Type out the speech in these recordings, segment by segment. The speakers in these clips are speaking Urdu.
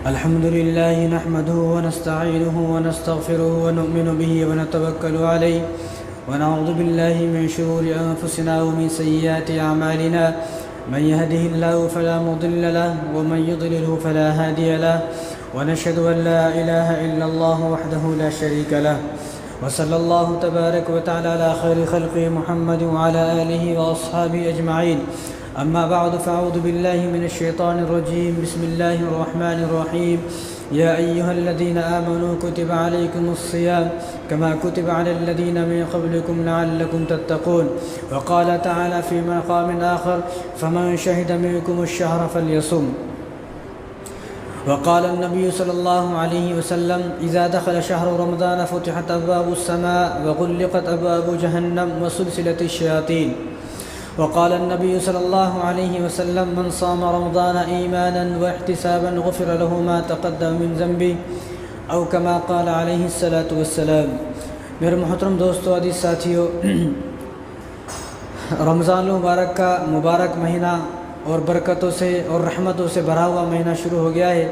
الحمد لله نحمده ونستعينه ونستغفره ونؤمن به ونتوكل عليه ونعوذ بالله من شرور أنفسنا ومن سيئات أعمالنا من يهده الله فلا مضل له ومن يضلله فلا هادي له ونشهد أن لا إله إلا الله وحده لا شريك له وصلى الله تبارك وتعالى على خير خلقه محمد وعلى آله وأصحابه أجمعين. أما بعد فأعوذ بالله من الشيطان الرجيم. بسم الله الرحمن الرحيم. يا أيها الذين آمنوا كتب عليكم الصيام كما كتب على الذين من قبلكم لعلكم تتقون. وقال تعالى في مقام آخر فمن شهد منكم الشهر فليصم. وقال النبي صلى الله عليه وسلم إذا دخل شهر رمضان فتحت أبواب السماء وغلقت أبواب جهنم وسلسلة الشياطين. وقال النبي صلى الله عليه وسلم من صام رمضان إيمانا واحتسابا غفر له ما تقدم من ذنبه أو كما قال عليه الصلاة والسلام. میرے محترم دوستو عزیز ساتھیو، رمضان المبارک کا مبارک مہینہ اور برکتوں سے اور رحمتوں سے بھرا ہوا مہینہ شروع ہو گیا ہے.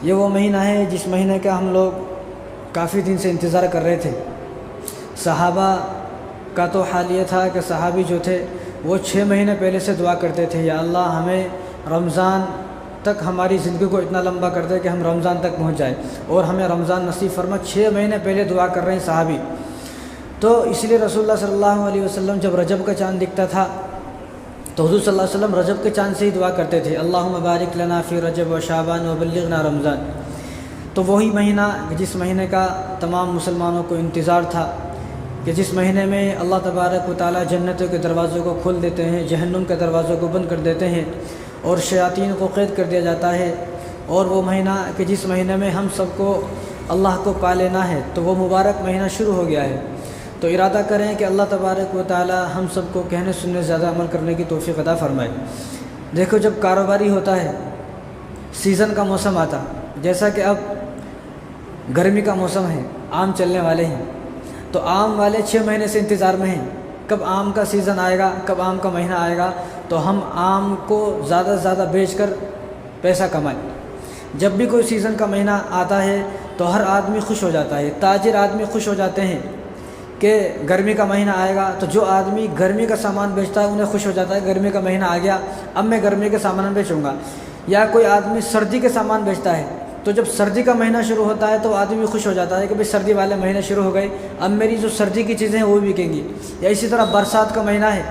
یہ وہ مہینہ ہے جس مہینے کا ہم لوگ کافی دن سے انتظار کر رہے تھے. صحابہ کا تو حال یہ تھا کہ صحابی جو تھے وہ 6 مہینے پہلے سے دعا کرتے تھے، یا اللہ ہمیں رمضان تک ہماری زندگی کو اتنا لمبا کر دے کہ ہم رمضان تک پہنچ جائیں، اور ہمیں رمضان نصیب فرما. 6 مہینے پہلے دعا کر رہے ہیں صحابی. تو اس لیے رسول اللہ صلی اللہ علیہ وسلم جب رجب کا چاند دکھتا تھا تو حضور صلی اللہ علیہ وسلم رجب کے چاند سے ہی دعا کرتے تھے، اللہم بارک لنا فی رجب و شعبان و بلغنا رمضان. تو وہی مہینہ جس مہینے کا تمام مسلمانوں کو انتظار تھا، کہ جس مہینے میں اللہ تبارک و تعالیٰ جنتوں کے دروازوں کو کھول دیتے ہیں، جہنم کے دروازوں کو بند کر دیتے ہیں اور شیاطین کو قید کر دیا جاتا ہے. اور وہ مہینہ کہ جس مہینے میں ہم سب کو اللہ کو پا لینا ہے، تو وہ مبارک مہینہ شروع ہو گیا ہے. تو ارادہ کریں کہ اللہ تبارک و تعالیٰ ہم سب کو کہنے سننے زیادہ عمل کرنے کی توفیق عطا فرمائے. دیکھو، جب کاروباری ہوتا ہے، سیزن کا موسم آتا، جیسا کہ اب گرمی کا موسم ہے، آم چلنے والے ہیں، تو آم والے 6 مہینے سے انتظار میں ہیں کب آم کا سیزن آئے گا، کب آم کا مہینہ آئے گا تو ہم آم کو زیادہ سے زیادہ بیچ کر پیسہ کمائیں. جب بھی کوئی سیزن کا مہینہ آتا ہے تو ہر آدمی خوش ہو جاتا ہے، تاجر آدمی خوش ہو جاتے ہیں کہ گرمی کا مہینہ آئے گا. تو جو آدمی گرمی کا سامان بیچتا ہے انہیں خوش ہو جاتا ہے، گرمی کا مہینہ آ گیا، اب میں گرمی کے سامان بیچوں گا. یا کوئی آدمی سردی کے سامان بیچتا ہے، تو جب سردی کا مہینہ شروع ہوتا ہے تو آدمی خوش ہو جاتا ہے کہ بھئی سردی والے مہینے شروع ہو گئے، اب میری جو سردی کی چیزیں ہیں وہ بھی بکیں گی. یا اسی طرح برسات کا مہینہ ہے،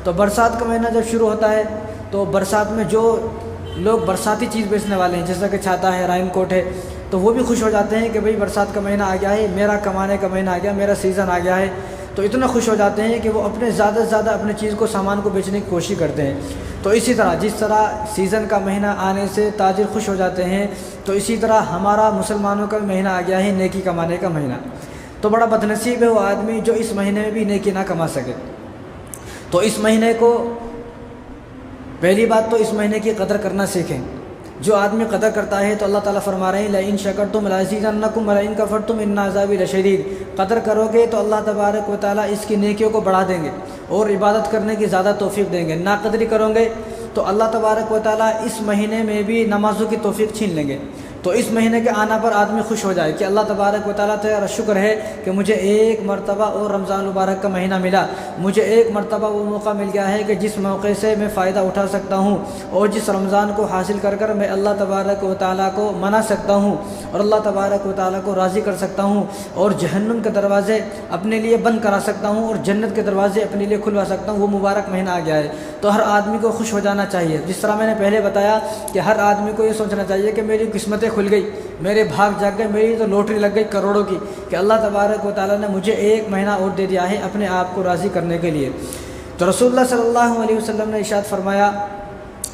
تو برسات کا مہینہ جب شروع ہوتا ہے تو برسات میں جو لوگ برساتی چیز بیچنے والے ہیں، جیسا کہ چھاتا ہے، رائن کوٹ ہے، تو وہ بھی خوش ہو جاتے ہیں کہ بھئی برسات کا مہینہ آ گیا ہے، میرا کمانے کا مہینہ آ گیا، میرا سیزن آ گیا ہے. تو اتنا خوش ہو جاتے ہیں کہ وہ اپنے زیادہ سے زیادہ اپنے چیز کو، سامان کو بیچنے کی کوشش کرتے ہیں. تو اسی طرح جس طرح سیزن کا مہینہ آنے سے تاجر خوش ہو جاتے ہیں، تو اسی طرح ہمارا مسلمانوں کا مہینہ آ گیا ہے نیکی کمانے کا مہینہ. تو بڑا بدنصیب ہے وہ آدمی جو اس مہینے میں بھی نیکی نہ کما سکے. تو اس مہینے کو، پہلی بات تو اس مہینے کی قدر کرنا سیکھیں. جو آدمی قدر کرتا ہے تو اللہ تعالیٰ فرما رہے ہیں لئن شکرتم لازیدنکم ولئن کفرتم ان عذابی لشدید. قدر کرو گے تو اللہ تبارک و تعالیٰ اس کی نیکیوں کو بڑھا دیں گے اور عبادت کرنے کی زیادہ توفیق دیں گے. ناقدری کرو گے تو اللہ تبارک و تعالیٰ اس مہینے میں بھی نمازوں کی توفیق چھین لیں گے. تو اس مہینے کے آنا پر آدمی خوش ہو جائے کہ اللہ تبارک و تعالیٰ تیرا شکر ہے کہ مجھے ایک مرتبہ اور رمضان المبارک کا مہینہ ملا، مجھے ایک مرتبہ وہ موقع مل گیا ہے کہ جس موقع سے میں فائدہ اٹھا سکتا ہوں اور جس رمضان کو حاصل کر کر میں اللہ تبارک و تعالیٰ کو منا سکتا ہوں اور اللہ تبارک و تعالیٰ کو راضی کر سکتا ہوں اور جہنم کے دروازے اپنے لیے بند کرا سکتا ہوں اور جنت کے دروازے اپنے لیے کھلوا سکتا ہوں. وہ مبارک مہینہ آ گیا ہے. تو ہر آدمی کو خوش ہو جانا چاہیے. جس طرح میں نے پہلے بتایا کہ ہر آدمی کو یہ سوچنا چاہیے کہ میری قسمتیں کھل گئی، میرے بھاگ جاگ گئے، میری تو لوٹری لگ گئی کروڑوں کی، کہ اللہ تبارک و تعالیٰ نے مجھے ایک مہینہ اور دے دیا ہے اپنے آپ کو راضی کرنے کے لیے. تو رسول اللہ صلی اللہ علیہ وسلم نے ارشاد فرمایا،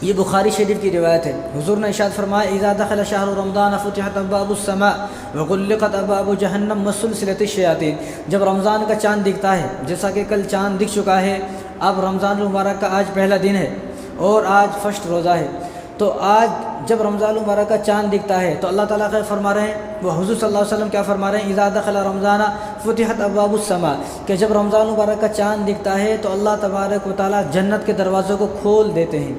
یہ بخاری شریف کی روایت ہے، حضور نے ارشاد فرمایا اذا دخل شهر رمضان فتحت ابواب السماء وغلقت ابواب جہنم وسلسلت الشیاطین. جب رمضان کا چاند دکھتا ہے، جیسا کہ کل چاند دکھ چکا ہے، اب رمضان المبارک کا آج پہلا دن ہے اور آج فرسٹ روزہ ہے. تو آج جب رمضان المبارک کا چاند دکھتا ہے تو اللہ تعالیٰ کا فرما رہے ہیں، وہ حضور صلی اللہ علیہ وسلم کیا فرما رہے ہیں، اذا دخل رمضان فتحت ابواب السماء، کہ جب رمضان المبارک کا چاند دکھتا ہے تو اللہ تبارک و تعالیٰ جنت کے دروازوں کو کھول دیتے ہیں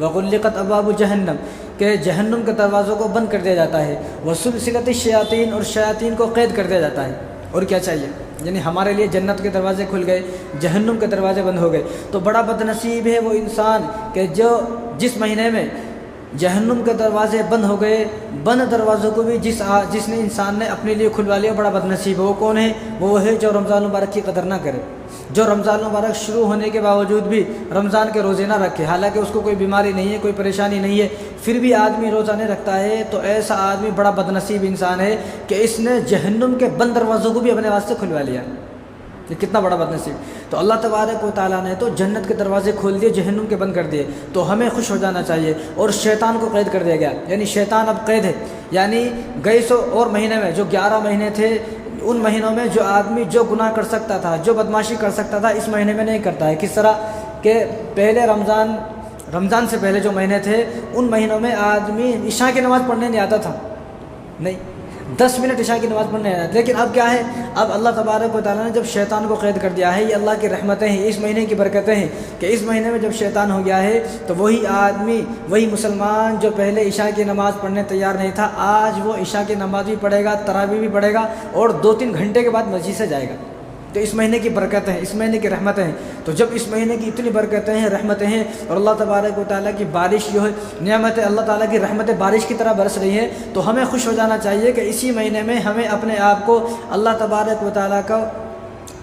وغلقت ابواب جہنم کہ جہنم کے دروازوں کو بند کر دیا جاتا ہے، وسلسلت الشیاطین اور شیاطین کو قید کر دیا جاتا ہے۔ اور کیا چاہیے؟ یعنی ہمارے لیے جنت کے دروازے کھل گئے، جہنم کے دروازے بند ہو گئے۔ تو بڑا بد نصیب ہے وہ انسان کہ جس مہینے میں جہنم کے دروازے بند ہو گئے، بند دروازوں کو بھی جس نے انسان نے اپنے لیے کھلوا لیا، بڑا بد نصیب ہے۔ وہ کون ہے؟ وہ ہے جو رمضان مبارک کی قدر نہ کرے، جو رمضان مبارک شروع ہونے کے باوجود بھی رمضان کے روزے نہ رکھے، حالانکہ اس کو کوئی بیماری نہیں ہے، کوئی پریشانی نہیں ہے، پھر بھی آدمی روزہ نہیں رکھتا ہے، تو ایسا آدمی بڑا بد نصیب انسان ہے کہ اس نے جہنم کے بند دروازوں کو بھی اپنے واسطے کھلوا لیا۔ یہ کتنا بڑا بد نصیب۔ تو اللہ تبارک و تعالیٰ نے تو جنت کے دروازے کھول دیے، جہنم کے بند کر دیے، تو ہمیں خوش ہو جانا چاہیے۔ اور شیطان کو قید کر دیا گیا، یعنی شیطان اب قید ہے، یعنی گئے سو اور مہینے میں جو 11 مہینے تھے، ان مہینوں میں جو آدمی جو گناہ کر سکتا تھا، جو بدماشی کر سکتا تھا، اس مہینے میں نہیں کرتا ہے۔ کس طرح کہ پہلے رمضان سے پہلے جو مہینے تھے، ان مہینوں میں آدمی عشاء کی نماز پڑھنے نہیں آتا تھا، نہیں 10 منٹ عشاء کی نماز پڑھنے آتا۔ لیکن اب کیا ہے؟ اب اللہ تبارک و تعالیٰ نے جب شیطان کو قید کر دیا ہے، یہ اللہ کی رحمتیں ہیں، اس مہینے کی برکتیں ہیں کہ اس مہینے میں جب شیطان ہو گیا ہے تو وہی آدمی، وہی مسلمان جو پہلے عشاء کی نماز پڑھنے تیار نہیں تھا، آج وہ عشاء کی نماز بھی پڑھے گا، تراویح بھی پڑھے گا، اور 2-3 گھنٹے کے بعد مسجد سے جائے گا۔ تو اس مہینے کی برکتیں ہیں، اس مہینے کی رحمتیں ہیں۔ تو جب اس مہینے کی اتنی برکتیں ہیں، رحمتیں ہیں، اور اللہ تبارک و تعالیٰ کی بارش جو ہے، نعمتیں، اللہ تعالیٰ کی رحمتیں بارش کی طرح برس رہی ہیں، تو ہمیں خوش ہو جانا چاہیے کہ اسی مہینے میں ہمیں اپنے آپ کو اللہ تبارک و تعالیٰ کا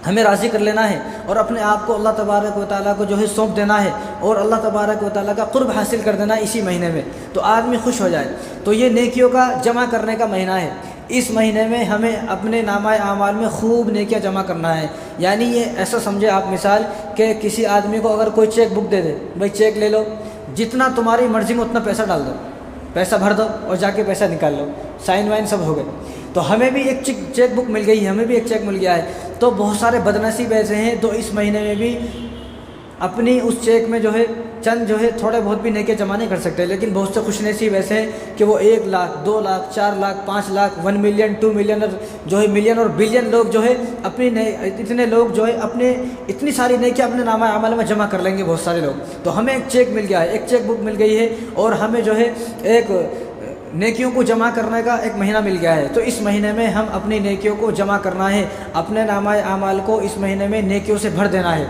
ہمیں راضی کر لینا ہے، اور اپنے آپ کو اللہ تبارک و تعالیٰ کو جو ہے سونپ دینا ہے، اور اللہ تبارک و تعالیٰ کا قرب حاصل کر دینا ہے اسی مہینے میں، تو آدمی خوش ہو جائے۔ تو یہ نیکیوں کا جمع کرنے کا مہینہ ہے۔ اس مہینے میں ہمیں اپنے نامہ اعمال میں خوب نیکیاں جمع کرنا ہے۔ یعنی یہ ایسا سمجھے آپ مثال کہ کسی آدمی کو اگر کوئی چیک بک دے دے، بھائی چیک لے لو، جتنا تمہاری مرضی میں اتنا پیسہ ڈال دو، پیسہ بھر دو اور جا کے پیسہ نکال لو، سائن وائن سب ہو گئے۔ تو ہمیں بھی ایک چیک بک مل گئی ہے، ہمیں بھی ایک چیک مل گیا ہے۔ تو بہت سارے بدنصیب ایسے ہیں تو اس مہینے میں بھی اپنی اس چیک میں جو ہے چند جو ہے تھوڑے بہت بھی نیکیاں جمع نہیں کر سکتے، لیکن بہت سے خوش نصیب ایسے ہیں کہ وہ 1 لاکھ 2 لاکھ 4 لاکھ 5 لاکھ 1 ملین 2 ملین جو ہے ملین اور بلین لوگ جو ہے اتنے لوگ جو ہے اپنے اتنی ساری نیکیاں اپنے نامہ اعمال میں جمع کر لیں گے بہت سارے لوگ۔ تو ہمیں ایک چیک مل گیا ہے، ایک چیک بک مل گئی ہے، اور ہمیں جو ہے ایک نیکیوں کو جمع کرنے کا ایک مہینہ مل گیا ہے۔ تو اس مہینے میں ہم اپنی نیکیوں کو جمع کرنا ہے، اپنے نامہ اعمال کو اس مہینے میں نیکیوں سے بھر دینا ہے،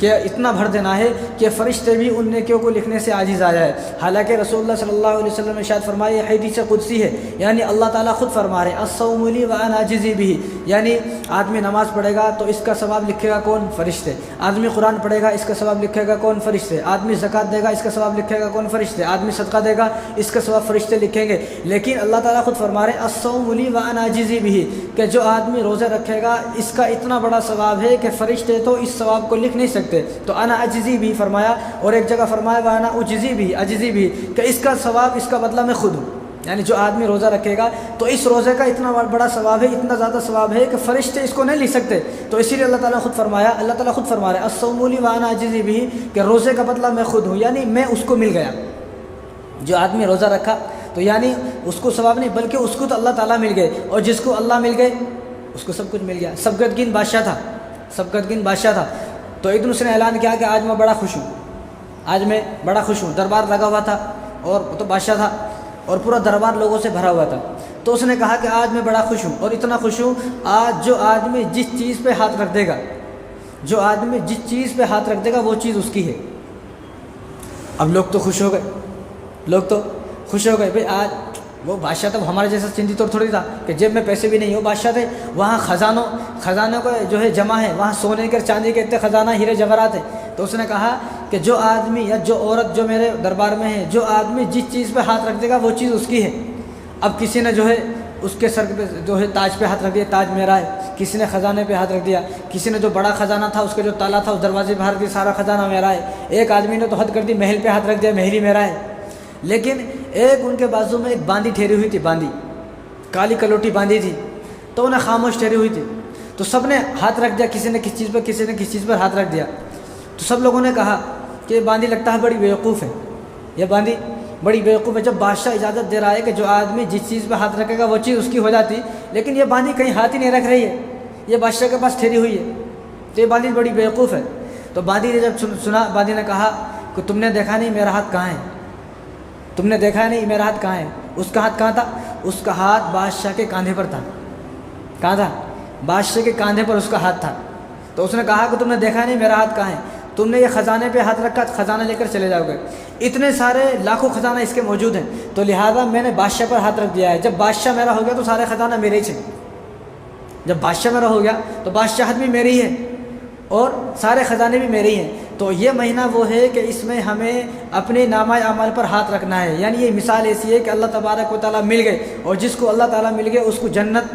کہ اتنا بھر دینا ہے کہ فرشتے بھی ان نیکیوں کو لکھنے سے عاجز آ جائے۔ حالانکہ رسول اللہ صلی اللہ علیہ وسلم نے ارشاد فرمایا، یہ حدیث قدسی ہے، یعنی اللہ تعالیٰ خود فرما رہے ہیں، الصوم لی وانا اجزی بہ، یعنی آدمی نماز پڑھے گا تو اس کا ثواب لکھے گا کون؟ فرشتے۔ آدمی قرآن پڑھے گا، اس کا ثواب لکھے گا کون؟ فرشتے۔ آدمی زکوٰۃ دے گا، اس کا ثواب لکھے گا کون؟ فرشتے۔ آدمی صدقہ دے گا، اس کا ثواب فرشتے لکھیں گے۔ لیکن اللہ تعالیٰ خود فرما رہے ہیں، الصوم لی وانا اجزی بہ، کہ جو آدمی روزے رکھے گا اس کا اتنا بڑا ثواب ہے کہ فرشتے تو اس ثواب کو لکھ نہیں سکتے۔ تو انا اجزی بھی فرمایا، اور ایک جگہ فرمایا وانا اجزی بھی، کہ اس کا ثواب، اس کا بدلہ میں خود ہوں۔ یعنی جو آدمی روزہ رکھے گا تو اس روزے کا اتنا بڑا ثواب ہے، اتنا زیادہ ثواب ہے کہ فرشتے اس کو نہیں لکھ سکتے۔ تو اسی لیے اللہ تعالیٰ خود فرما رہا ہے، الصوم لی وانا اجزی بھی، کہ روزے کا بدلہ میں خود ہوں، یعنی میں اس کو مل گیا۔ جو آدمی روزہ رکھا تو یعنی اس کو ثواب نہیں، بلکہ اس کو تو اللہ تعالیٰ مل گئے، اور جس کو اللہ مل گئے اس کو سب کچھ مل گیا۔ سبکتگین بادشاہ تھا، تو ایک دن اس نے اعلان کیا کہ آج میں بڑا خوش ہوں، آج میں بڑا خوش ہوں۔ دربار لگا ہوا تھا، اور وہ تو بادشاہ تھا، اور پورا دربار لوگوں سے بھرا ہوا تھا۔ تو اس نے کہا کہ آج میں بڑا خوش ہوں، اور اتنا خوش ہوں، آج جو آدمی جس چیز پہ ہاتھ رکھ دے گا وہ چیز اس کی ہے۔ اب لوگ تو خوش ہو گئے، بھئی آج وہ بادشاہ تھا، ہمارے جیسا چندی طور تھوڑی تھا کہ جیب میں پیسے بھی نہیں، وہ بادشاہ تھے، وہاں خزانوں کو جو ہے جمع ہے، وہاں سونے کے چاندی کے اتنے خزانہ ہیرے جواہرات ہیں۔ تو اس نے کہا کہ جو آدمی یا جو عورت جو میرے دربار میں ہے، جو آدمی جس چیز پہ ہاتھ رکھ دے گا وہ چیز اس کی ہے۔ اب کسی نے جو ہے اس کے سر پہ جو ہے تاج پہ ہاتھ رکھ دیا، تاج میرا ہے، کسی نے خزانے پہ ہاتھ رکھ دیا، کسی نے جو بڑا خزانہ تھا اس کے جو تالا تھا اس دروازے پہ ہاتھ رکھ دیا، سارا خزانہ میرا ہے۔ ایک آدمی نے تو حد کر دی، محل پہ ہاتھ رکھ دیا، محل ہی میرا ہے۔ لیکن ایک ان کے بازو میں ایک باندی ٹھہری ہوئی تھی، باندی کالی کلوٹی باندھی تھی، تو انہیں خاموش ٹھہری ہوئی تھی۔ تو سب نے ہاتھ رکھ دیا، کسی نے کس چیز پر ہاتھ رکھ دیا۔ تو سب لوگوں نے کہا کہ یہ باندی لگتا ہے بڑی بیوقوف ہے، یہ باندی بڑی بیوقوف ہے۔ جب بادشاہ اجازت دے رہا ہے کہ جو آدمی جس چیز پہ ہاتھ رکھے گا وہ چیز اس کی ہو جاتی، لیکن یہ باندی کہیں ہاتھ ہی نہیں رکھ رہی ہے، یہ بادشاہ کے پاس ٹھہری ہوئی ہے، تو یہ باندی بڑی بیوقوف ہے۔ تو باندی نے جب سنا، باندی نے کہا کہ تم نے دیکھا نہیں میرا ہاتھ کہاں ہے؟ تم نے دیکھا نہیں میرا ہاتھ کہاں ہے؟ اس کا ہاتھ کہاں تھا؟ اس کا ہاتھ بادشاہ کے کاندھے پر تھا۔ کہاں تھا؟ بادشاہ کے کاندھے پر اس کا ہاتھ تھا۔ تو اس نے کہا کہ تم نے دیکھا نہیں میرا ہاتھ کہاں ہے؟ تم نے یہ خزانے پہ ہاتھ رکھا، خزانہ لے کر چلے جاؤ گے، اتنے سارے لاکھوں خزانہ اس کے موجود ہیں، تو لہٰذا میں نے بادشاہ پر ہاتھ رکھ دیا ہے۔ جب بادشاہ میرا ہو گیا تو سارے خزانہ میرے ہی تھے۔ جب بادشاہ میرا ہو گیا تو بادشاہت بھی میری ہے اور سارے خزانے بھی میرے ہی ہیں۔ تو یہ مہینہ وہ ہے کہ اس میں ہمیں اپنے نامہ اعمال پر ہاتھ رکھنا ہے۔ یعنی یہ مثال ایسی ہے کہ اللہ تبارک و تعالیٰ مل گئے، اور جس کو اللہ تعالیٰ مل گئے اس کو جنت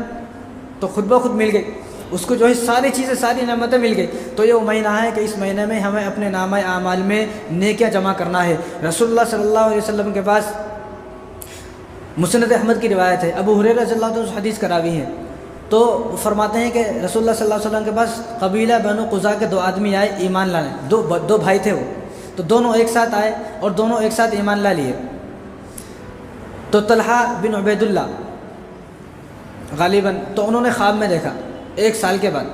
تو خود بخود مل گئی، اس کو جو ہے ساری چیزیں، ساری نعمتیں مل گئی۔ تو یہ وہ مہینہ ہے کہ اس مہینے میں ہمیں اپنے نامہ اعمال میں نیکیاں جمع کرنا ہے۔ رسول اللہ صلی اللہ علیہ وسلم کے پاس مسند احمد کی روایت ہے، ابو ہریرہ رضی اللہ عنہ حدیث کا راوی ہیں، تو وہ فرماتے ہیں کہ رسول اللہ صلی اللہ علیہ وسلم کے پاس قبیلہ بنو قزا کے 2 آدمی آئے ایمان لانے، دو بھائی تھے وہ، تو دونوں ایک ساتھ آئے اور دونوں ایک ساتھ ایمان لا لیے۔ تو طلحہ بن عبید اللہ غالباً، تو انہوں نے خواب میں دیکھا 1 سال کے بعد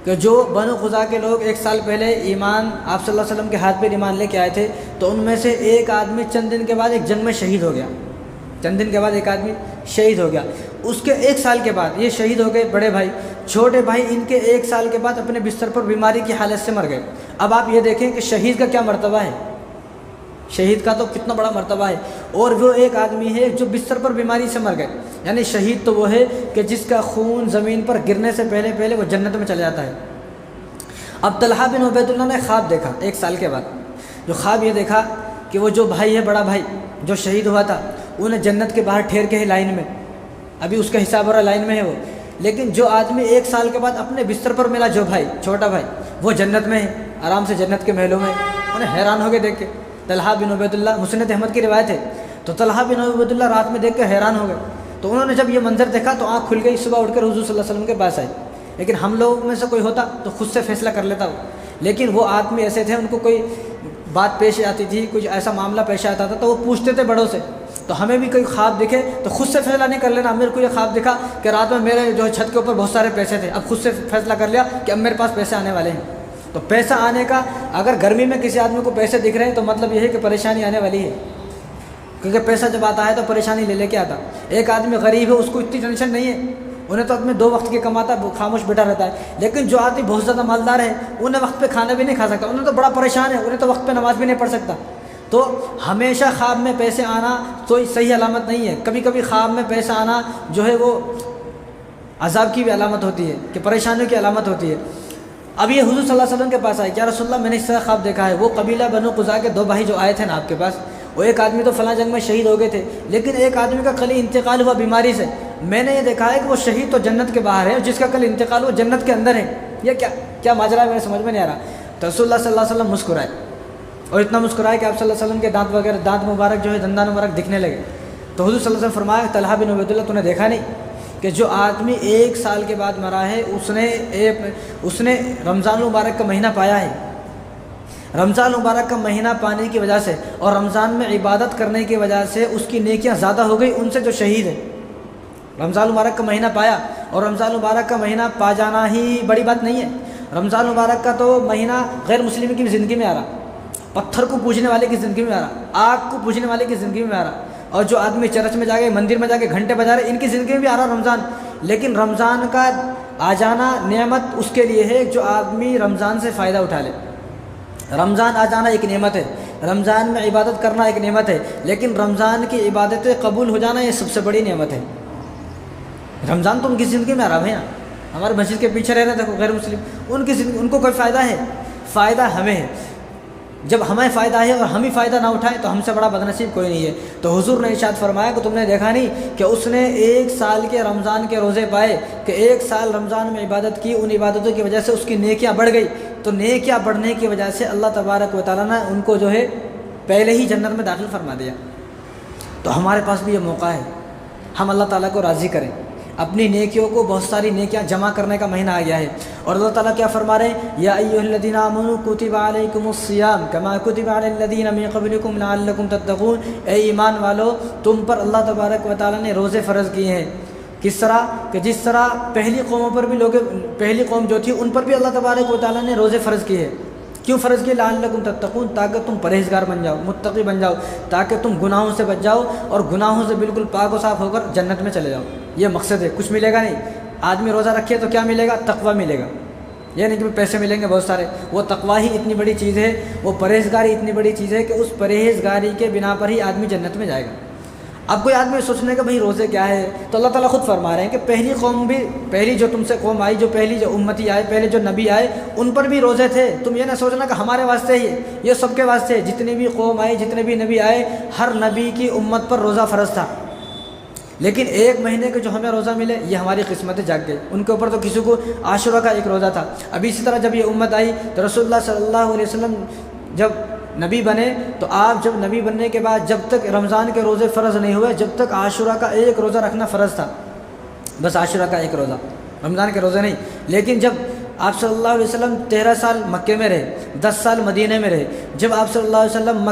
کہ جو بنو قزا کے لوگ 1 سال پہلے ایمان آپ صلی اللہ علیہ وسلم کے ہاتھ پہ ایمان لے کے آئے تھے، تو ان میں سے ایک آدمی چند دن کے بعد ایک جنگ میں شہید ہو گیا۔ چند دن کے بعد ایک آدمی شہید ہو گیا۔ اس کے 1 سال کے بعد یہ شہید ہو گئے بڑے بھائی، چھوٹے بھائی ان کے 1 سال کے بعد اپنے بستر پر بیماری کی حالت سے مر گئے۔ اب آپ یہ دیکھیں کہ شہید کا کیا مرتبہ ہے، شہید کا تو کتنا بڑا مرتبہ ہے، اور وہ ایک آدمی ہے جو بستر پر بیماری سے مر گئے۔ یعنی شہید تو وہ ہے کہ جس کا خون زمین پر گرنے سے پہلے وہ جنت میں چلا جاتا ہے۔ اب طلحہ بن عبید اللہ نے خواب دیکھا 1 سال کے بعد، جو خواب یہ دیکھا کہ وہ جو بھائی ہے، بڑا بھائی جو شہید ہوا تھا، انہیں جنت کے باہر ٹھہر کے ہے لائن میں، ابھی اس کا حساب ہو رہا لائن میں ہے وہ، لیکن جو آدمی 1 سال کے بعد اپنے بستر پر ملا، جو بھائی چھوٹا بھائی، وہ جنت میں ہے، آرام سے جنت کے محلوں میں۔ انہیں حیران ہو گئے دیکھ کے، طلحہ بن عبید اللہ، مسند احمد کی روایت ہے، تو طلحہ بن عبید اللہ رات میں دیکھ کے حیران ہو گئے۔ تو انہوں نے جب یہ منظر دیکھا تو آنکھ کھل گئی، صبح اٹھ کر حضور صلی اللہ علیہ وسلم کے پاس آئے۔ لیکن ہم لوگوں میں سے کوئی ہوتا تو خود سے فیصلہ کر لیتا وہ، لیکن وہ آدمی ایسے تھے، ان کو کوئی بات پیش آتی تھی، کچھ ایسا معاملہ پیش آتا تھا تو وہ پوچھتے تھے بڑوں سے۔ تو ہمیں بھی کوئی خواب دکھے تو خود سے فیصلہ نہیں کر لینا، میرے کو یہ خواب دکھا کہ رات میں میرے جو ہے چھت کے اوپر بہت سارے پیسے تھے، اب خود سے فیصلہ کر لیا کہ اب میرے پاس پیسے آنے والے ہیں۔ تو پیسہ آنے کا، اگر گرمی میں کسی آدمی کو پیسے دکھ رہے ہیں تو مطلب یہ ہے کہ پریشانی آنے والی ہے، کیونکہ پیسہ جب آتا ہے تو پریشانی لے کے آتا۔ ایک آدمی غریب ہے، اس کو اتنی ٹینشن نہیں ہے، انہیں تو اپنے 2 وقت کے کماتا ہے، خاموش بیٹھا رہتا ہے، لیکن جو آدمی بہت زیادہ مالدار ہے انہیں وقت پہ کھانا بھی نہیں کھا سکتا، انہیں تو بڑا پریشان ہے، انہیں تو وقت پہ نماز بھی نہیں پڑھ سکتا۔ تو ہمیشہ خواب میں پیسے آنا کوئی صحیح علامت نہیں ہے، کبھی کبھی خواب میں پیسہ آنا جو ہے وہ عذاب کی بھی علامت ہوتی ہے، کہ پریشانیوں کی علامت ہوتی ہے۔ اب یہ حضور صلی اللہ علیہ وسلم کے پاس آئے، کیا رسول اللہ میں نے اس طرح خواب دیکھا ہے، وہ قبیلہ بنو قزا کے 2 بھائی جو آئے تھے نا آپ کے پاس، وہ ایک آدمی تو فلاں جنگ میں شہید ہو گئے تھے، لیکن ایک آدمی کا کل انتقال ہوا بیماری سے، میں نے یہ دیکھا ہے کہ وہ شہید تو جنت کے باہر ہے اور جس کا کل انتقال ہوا جنت کے اندر ہے، یہ کیا ماجرا ہے، میرے سمجھ میں نہیں آ رہا۔ تو رسول اللہ صلی اللہ علیہ وسلم مسکرائے، اور اتنا مسکرائے کہ آپ صلی اللہ علیہ وسلم کے دانت مبارک جو ہے، دندان مبارک دکھنے لگے۔ تو حضور صلی اللہ علیہ وسلم فرمایا، طلحہ بن عبید اللہ تو نے دیکھا نہیں کہ جو آدمی 1 سال کے بعد مرا ہے اس نے رمضان المبارک کا مہینہ پایا ہے، رمضان المبارک کا مہینہ پانے کی وجہ سے اور رمضان میں عبادت کرنے کی وجہ سے اس کی نیکیاں زیادہ ہو گئی ان سے جو شہید ہے۔ رمضان المبارک کا مہینہ پایا، اور رمضان المبارک کا مہینہ پا جانا ہی بڑی بات نہیں ہے، رمضان المبارک کا تو مہینہ غیر مسلم کی زندگی میں آ رہا، پتھر کو پوجنے والے کی زندگی میں آ رہا، آگ کو پوجنے والے کی زندگی میں آ رہا، اور جو آدمی چرچ میں جا کے، مندر میں جا کے گھنٹے بجا رہے، ان کی زندگی میں بھی آ رہا رمضان۔ لیکن رمضان کا آ جانا نعمت اس کے لیے ہے جو آدمی رمضان سے فائدہ اٹھا لے۔ رمضان آ جانا ایک نعمت ہے، رمضان میں عبادت کرنا ایک نعمت ہے، لیکن رمضان کی عبادتیں قبول ہو جانا یہ سب سے بڑی نعمت ہے۔ رمضان تو ان کی زندگی میں آ رہا ہے نا، ہمارے مسجد کے پیچھے رہ رہے تھے غیر مسلم، ان کی زندگی، ان کو کوئی فائدہ ہے؟ فائدہ ہمیں ہے۔ جب ہمیں فائدہ ہے اور ہم ہی فائدہ نہ اٹھائیں تو ہم سے بڑا بدنصیب کوئی نہیں ہے۔ تو حضور نے ارشاد فرمایا کہ تم نے دیکھا نہیں کہ اس نے 1 سال کے رمضان کے روزے پائے، کہ 1 سال رمضان میں عبادت کی، ان عبادتوں کی وجہ سے اس کی نیکیاں بڑھ گئی، تو نیکیاں بڑھنے کی وجہ سے اللہ تبارک و تعالیٰ نے ان کو جو ہے پہلے ہی جنت میں داخل فرما دیا۔ تو ہمارے پاس بھی یہ موقع ہے، ہم اللہ تعالیٰ کو راضی کریں، اپنی نیکیوں کو، بہت ساری نیکیاں جمع کرنے کا مہینہ آ گیا ہے۔ اور اللہ تعالیٰ کیا فرما رہے ہیں، یا ایھا الذین آمنوا کتب علیکم الصیام کما کتب علی الذین من قبلکم لعلکم تتقون، اے ایمان والو تم پر اللہ تبارک و تعالیٰ نے روزے فرض کیے ہیں۔ کس طرح کہ جس طرح پہلی قوموں پر بھی پہلی قوم جو تھی ان پر بھی اللہ تبارک و تعالیٰ نے روزے فرض کیے ہیں، کیوں فرض کیے؟ لعلکم تتقون، تاکہ تم پرہیزگار بن جاؤ، متقی بن جاؤ، تاکہ تم گناہوں سے بچ جاؤ اور گناہوں سے بالکل پاک و صاف ہو کر جنت میں چلے جاؤ۔ یہ مقصد ہے، کچھ ملے گا نہیں۔ آدمی روزہ رکھے تو کیا ملے گا؟ تقوی ملے گا۔ یہ نہیں کہ پیسے ملیں گے بہت سارے، وہ تقوی ہی اتنی بڑی چیز ہے، وہ پرہیزگاری اتنی بڑی چیز ہے کہ اس پرہیزگاری کے بنا پر ہی آدمی جنت میں جائے گا۔ اب کوئی آدمی سوچنے کا بھئی روزے کیا ہے، تو اللہ تعالیٰ خود فرما رہے ہیں کہ پہلی قوم بھی، پہلی جو تم سے قوم آئی، جو پہلی جو امتی آئے، پہلے جو نبی آئے، ان پر بھی روزے تھے۔ تم یہ نہ سوچنا کہ ہمارے واسطے ہی، یہ سب کے واسطے، جتنی بھی قوم آئی، جتنے بھی نبی آئے، ہر نبی کی امت پر روزہ فرض تھا۔ لیکن ایک مہینے کے جو ہمیں روزہ ملے، یہ ہماری قسمتیں جاگ گئی۔ ان کے اوپر تو کسی کو عاشورہ کا ایک روزہ تھا۔ اب اسی طرح جب یہ امت آئی تو رسول اللہ صلی اللہ علیہ وسلم جب نبی بنے، تو آپ جب نبی بننے کے بعد جب تک رمضان کے روزے فرض نہیں ہوئے، جب تک عاشورہ کا ایک روزہ رکھنا فرض تھا، بس عاشورہ کا ایک روزہ، رمضان کے روزے نہیں۔ لیکن جب آپ صلی اللہ علیہ وسلم 13 سال مکے میں رہے، 10 سال مدینے میں رہے، جب آپ صلی اللہ علیہ وسلم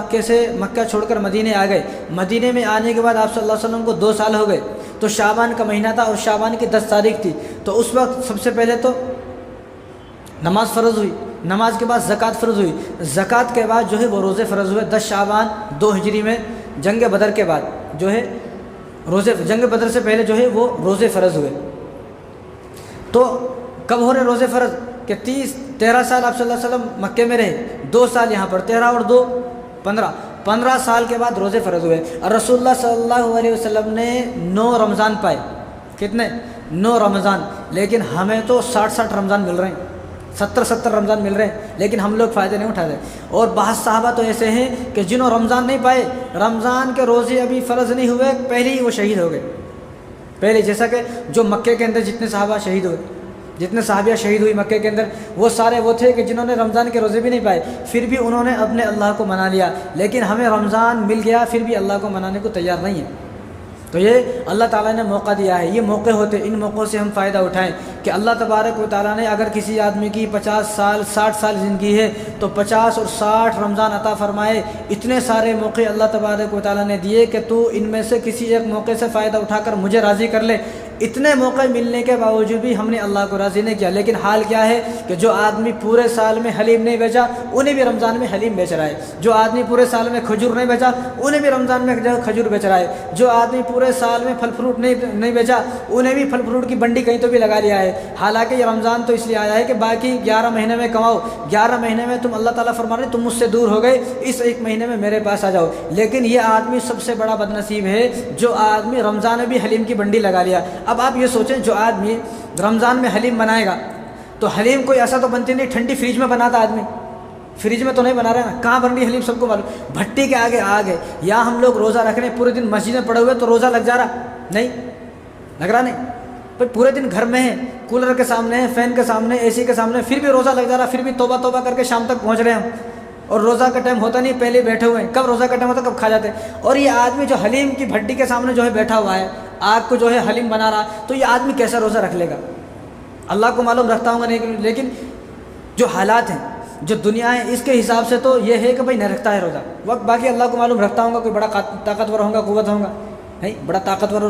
مکہ چھوڑ کر مدینے آ گئے، مدینے میں آنے کے بعد آپ صلی اللہ علیہ وسلم کو 2 سال ہو گئے، تو شعبان کا مہینہ تھا اور شعبان کی 10 تاریخ تھی، تو اس وقت سب سے پہلے تو نماز فرض ہوئی، نماز کے بعد زکوٰۃ فرض ہوئی، زکوٰۃ کے بعد جو ہے وہ روزے فرض ہوئے۔ 10 شعبان 2 ہجری میں جنگ بدر کے بعد جو ہے روزے، جنگ بدر سے پہلے جو ہے وہ روزے فرض ہوئے۔ تو کب ہو رہے روزے فرض؟ کہ 13 سال آپ صلی اللہ علیہ وسلم مکے میں رہے، 2 سال یہاں پر، 13 اور 2 15 سال کے بعد روزے فرض ہوئے۔ اور رسول اللہ صلی اللہ علیہ وسلم نے 9 رمضان پائے۔ کتنے؟ 9 رمضان۔ لیکن ہمیں تو 60 رمضان مل رہے ہیں، 70 رمضان مل رہے ہیں، لیکن ہم لوگ فائدے نہیں اٹھا رہے۔ اور بعض صحابہ تو ایسے ہیں کہ جنہوں رمضان نہیں پائے، رمضان کے روزے ابھی فرض نہیں ہوئے، پہلے ہی وہ شہید ہو گئے، پہلے، جیسا کہ جو مکے کے اندر جتنے صحابہ شہید ہوئے، جتنے صحابیہ شہید ہوئی مکے کے اندر، وہ سارے وہ تھے کہ جنہوں نے رمضان کے روزے بھی نہیں پائے، پھر بھی انہوں نے اپنے اللہ کو منا لیا۔ لیکن ہمیں رمضان مل گیا، پھر بھی اللہ کو منانے کو تیار نہیں ہے۔ تو یہ اللہ تعالیٰ نے موقع دیا ہے، یہ موقع ہوتے، ان موقعوں سے ہم فائدہ اٹھائیں کہ اللہ تبارک و تعالیٰ نے اگر کسی آدمی کی 50 سال 60 سال زندگی ہے تو 50 اور 60 رمضان عطا فرمائے۔ اتنے سارے موقع اللہ تبارک و تعالیٰ نے دیے کہ تو ان میں سے کسی ایک موقع سے فائدہ اٹھا کر مجھے راضی کر لے۔ اتنے موقع ملنے کے باوجود بھی ہم نے اللہ کو راضی نہیں کیا۔ لیکن حال کیا ہے کہ جو آدمی پورے سال میں حلیم نہیں بیچا، انہیں بھی رمضان میں حلیم بیچ رہا ہے۔ جو آدمی پورے سال میں کھجور نہیں بیچا، انہیں بھی رمضان میں کھجور بیچ رہا ہے۔ جو آدمی پورے سال میں پھل فروٹ نہیں بیچا، انہیں بھی پھل فروٹ کی بنڈی کہیں تو بھی لگا لیا ہے۔ حالانکہ یہ رمضان تو اس لیے آیا ہے کہ باقی 11 مہینے میں کماؤ، 11 مہینے میں تم، اللہ تعالیٰ فرما رہے ہیں تم مجھ سے دور ہو گئے، اس ایک مہینے میں میرے پاس آ جاؤ۔ لیکن یہ آدمی سب سے بڑا بدنصیب ہے جو آدمی رمضان میں بھی حلیم کی بنڈی لگا لیا۔ اب آپ یہ سوچیں، جو آدمی رمضان میں حلیم بنائے گا تو حلیم کوئی ایسا تو بنتی نہیں، ٹھنڈی فریج میں بناتا آدمی، فریج میں تو نہیں بنا رہے نا، کہاں بن رہی حلیم سب کو معلوم، بھٹی کے آگے آگ ہے۔ یا ہم لوگ روزہ رکھ رہے ہیں، پورے دن مسجد میں پڑے ہوئے تو روزہ لگ جا رہا نہیں، لگ رہا نہیں، بھائی پورے دن گھر میں ہے، کولر کے سامنے ہے، فین کے سامنے، اے سی کے سامنے، پھر بھی روزہ لگ جا رہا، پھر بھی توبہ توبہ کر کے شام تک پہنچ رہے ہیں ہم، اور روزہ کا ٹائم ہوتا نہیں، پہلے بیٹھے ہوئے ہیں، کب روزہ کا ٹائم ہوتا کب کھا جاتے ہیں۔ اور یہ آدمی جو حلیم کی بھٹی کے سامنے جو ہے بیٹھا ہوا ہے، آگ کو جو ہے حلیم بنا رہا، تو یہ آدمی کیسا روزہ رکھ لے گا؟ اللہ کو معلوم، رکھتا ہوں گا نہیں، لیکن جو حالات ہیں، جو دنیا ہے، اس کے حساب سے تو یہ ہے کہ بھائی نہیں رکھتا ہے روزہ وقت، باقی اللہ کو معلوم، رکھتا ہوں گا، کوئی بڑا طاقتور ہوں گا، قوت ہوں گا، نہیں بڑا طاقتور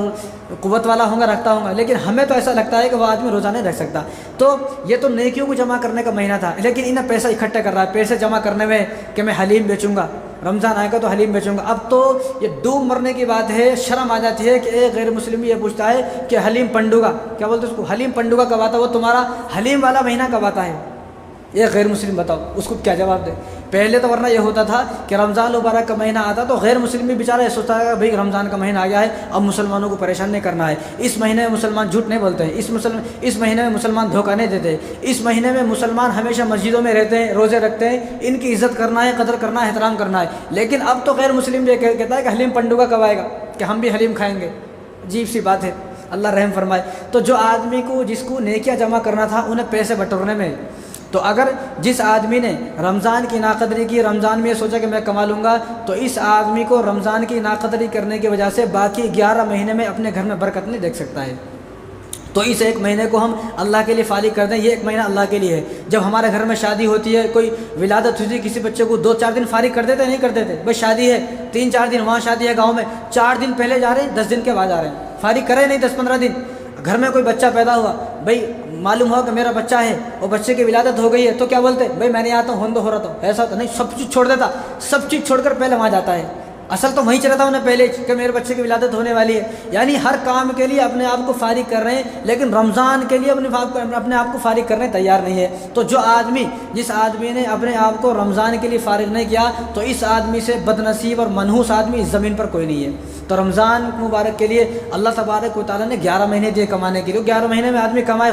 قوت والا ہوں گا، رکھتا ہوں گا۔ لیکن ہمیں تو ایسا لگتا ہے کہ وہ آدمی روزہ نہیں رکھ سکتا۔ تو یہ تو نیکیوں کو جمع کرنے کا مہینہ تھا، لیکن انہیں پیسہ اکٹھا کر رہا ہے، پیسے جمع کرنے میں کہ میں حلیم بیچوں گا، رمضان آئے گا تو حلیم بیچوں گا۔ اب تو یہ ڈوب مرنے کی بات ہے، شرم آ جاتی ہے کہ ایک غیر مسلم یہ پوچھتا ہے کہ حلیم پنڈوگا، کیا بولتے ہیں اس کو، حلیم پنڈوگا کب آتا ہے، وہ تمہارا حلیم والا مہینہ کب آتا ہے؟ ایک غیر مسلم بتاؤ اس کو کیا جواب دے۔ پہلے تو ورنہ یہ ہوتا تھا کہ رمضان مبارک کا مہینہ آتا تو غیر مسلم بھی بیچارہ یہ سوچتا ہے کہ بھائی رمضان کا مہینہ آ گیا ہے، اب مسلمانوں کو پریشان نہیں کرنا ہے، اس مہینے میں مسلمان جھوٹ نہیں بولتے ہیں، اس مہینے میں مسلمان دھوکہ نہیں دیتے، اس مہینے میں مسلمان ہمیشہ مسجدوں میں رہتے ہیں، روزے رکھتے ہیں، ان کی عزت کرنا ہے، قدر کرنا ہے، احترام کرنا ہے۔ لیکن اب تو غیر مسلم بھی کہتا ہے کہ حلیم پنڈوگا کب آئے گا، کہ ہم بھی حلیم کھائیں گے۔ عجیب سی بات ہے، اللہ رحم فرمائے۔ تو جو آدمی کو، جس کو نیکیاں جمع کرنا تھا، انہیں پیسے بٹورنے میں، تو اگر جس آدمی نے رمضان کی ناقدری کی، رمضان میں یہ سوچا کہ میں کما لوں گا، تو اس آدمی کو رمضان کی ناقدری کرنے کی وجہ سے باقی 11 مہینے میں اپنے گھر میں برکت نہیں دیکھ سکتا ہے۔ تو اس ایک مہینے کو ہم اللہ کے لیے فارغ کر دیں، یہ ایک مہینہ اللہ کے لیے ہے۔ جب ہمارے گھر میں شادی ہوتی ہے، کوئی ولادت ہوتی ہے کسی بچے کو، 2-4 دن فارغ کر دیتے نہیں کر دیتے، بس شادی ہے 3-4 دن، وہاں شادی ہے گاؤں میں، 4 دن پہلے جا رہے ہیں، 10 دن کے بعد آ رہے ہیں، فارغ کرے نہیں 10-15 دن۔ گھر میں کوئی بچہ پیدا ہوا، بھائی معلوم ہوا کہ میرا بچہ ہے اور بچے کی ولادت ہو گئی ہے تو کیا بولتے بھائی میں نہیں آتا ہوں ہو رہا تو ایسا تو نہیں، سب چیز چھوڑ دیتا، سب چیز چھوڑ کر پہلے وہاں جاتا ہے، اصل تو وہیں چلا تھا انہیں پہلے کہ میرے بچے کی ولادت ہونے والی ہے، یعنی ہر کام کے لیے اپنے آپ کو فارغ کر رہے ہیں، لیکن رمضان کے لیے اپنے آپ کو فارغ کرنے تیار نہیں ہے۔ تو جو آدمی، جس آدمی نے اپنے آپ کو رمضان کے لیے فارغ نہیں کیا تو اس آدمی سے بد نصیب اور منحوس آدمی اس زمین پر کوئی نہیں ہے۔ تو رمضان مبارک کے لیے اللہ تبارک و تعالیٰ نے 11 مہینے دیے کمانے کے لیے، 11 مہینے میں آدمی کمائے،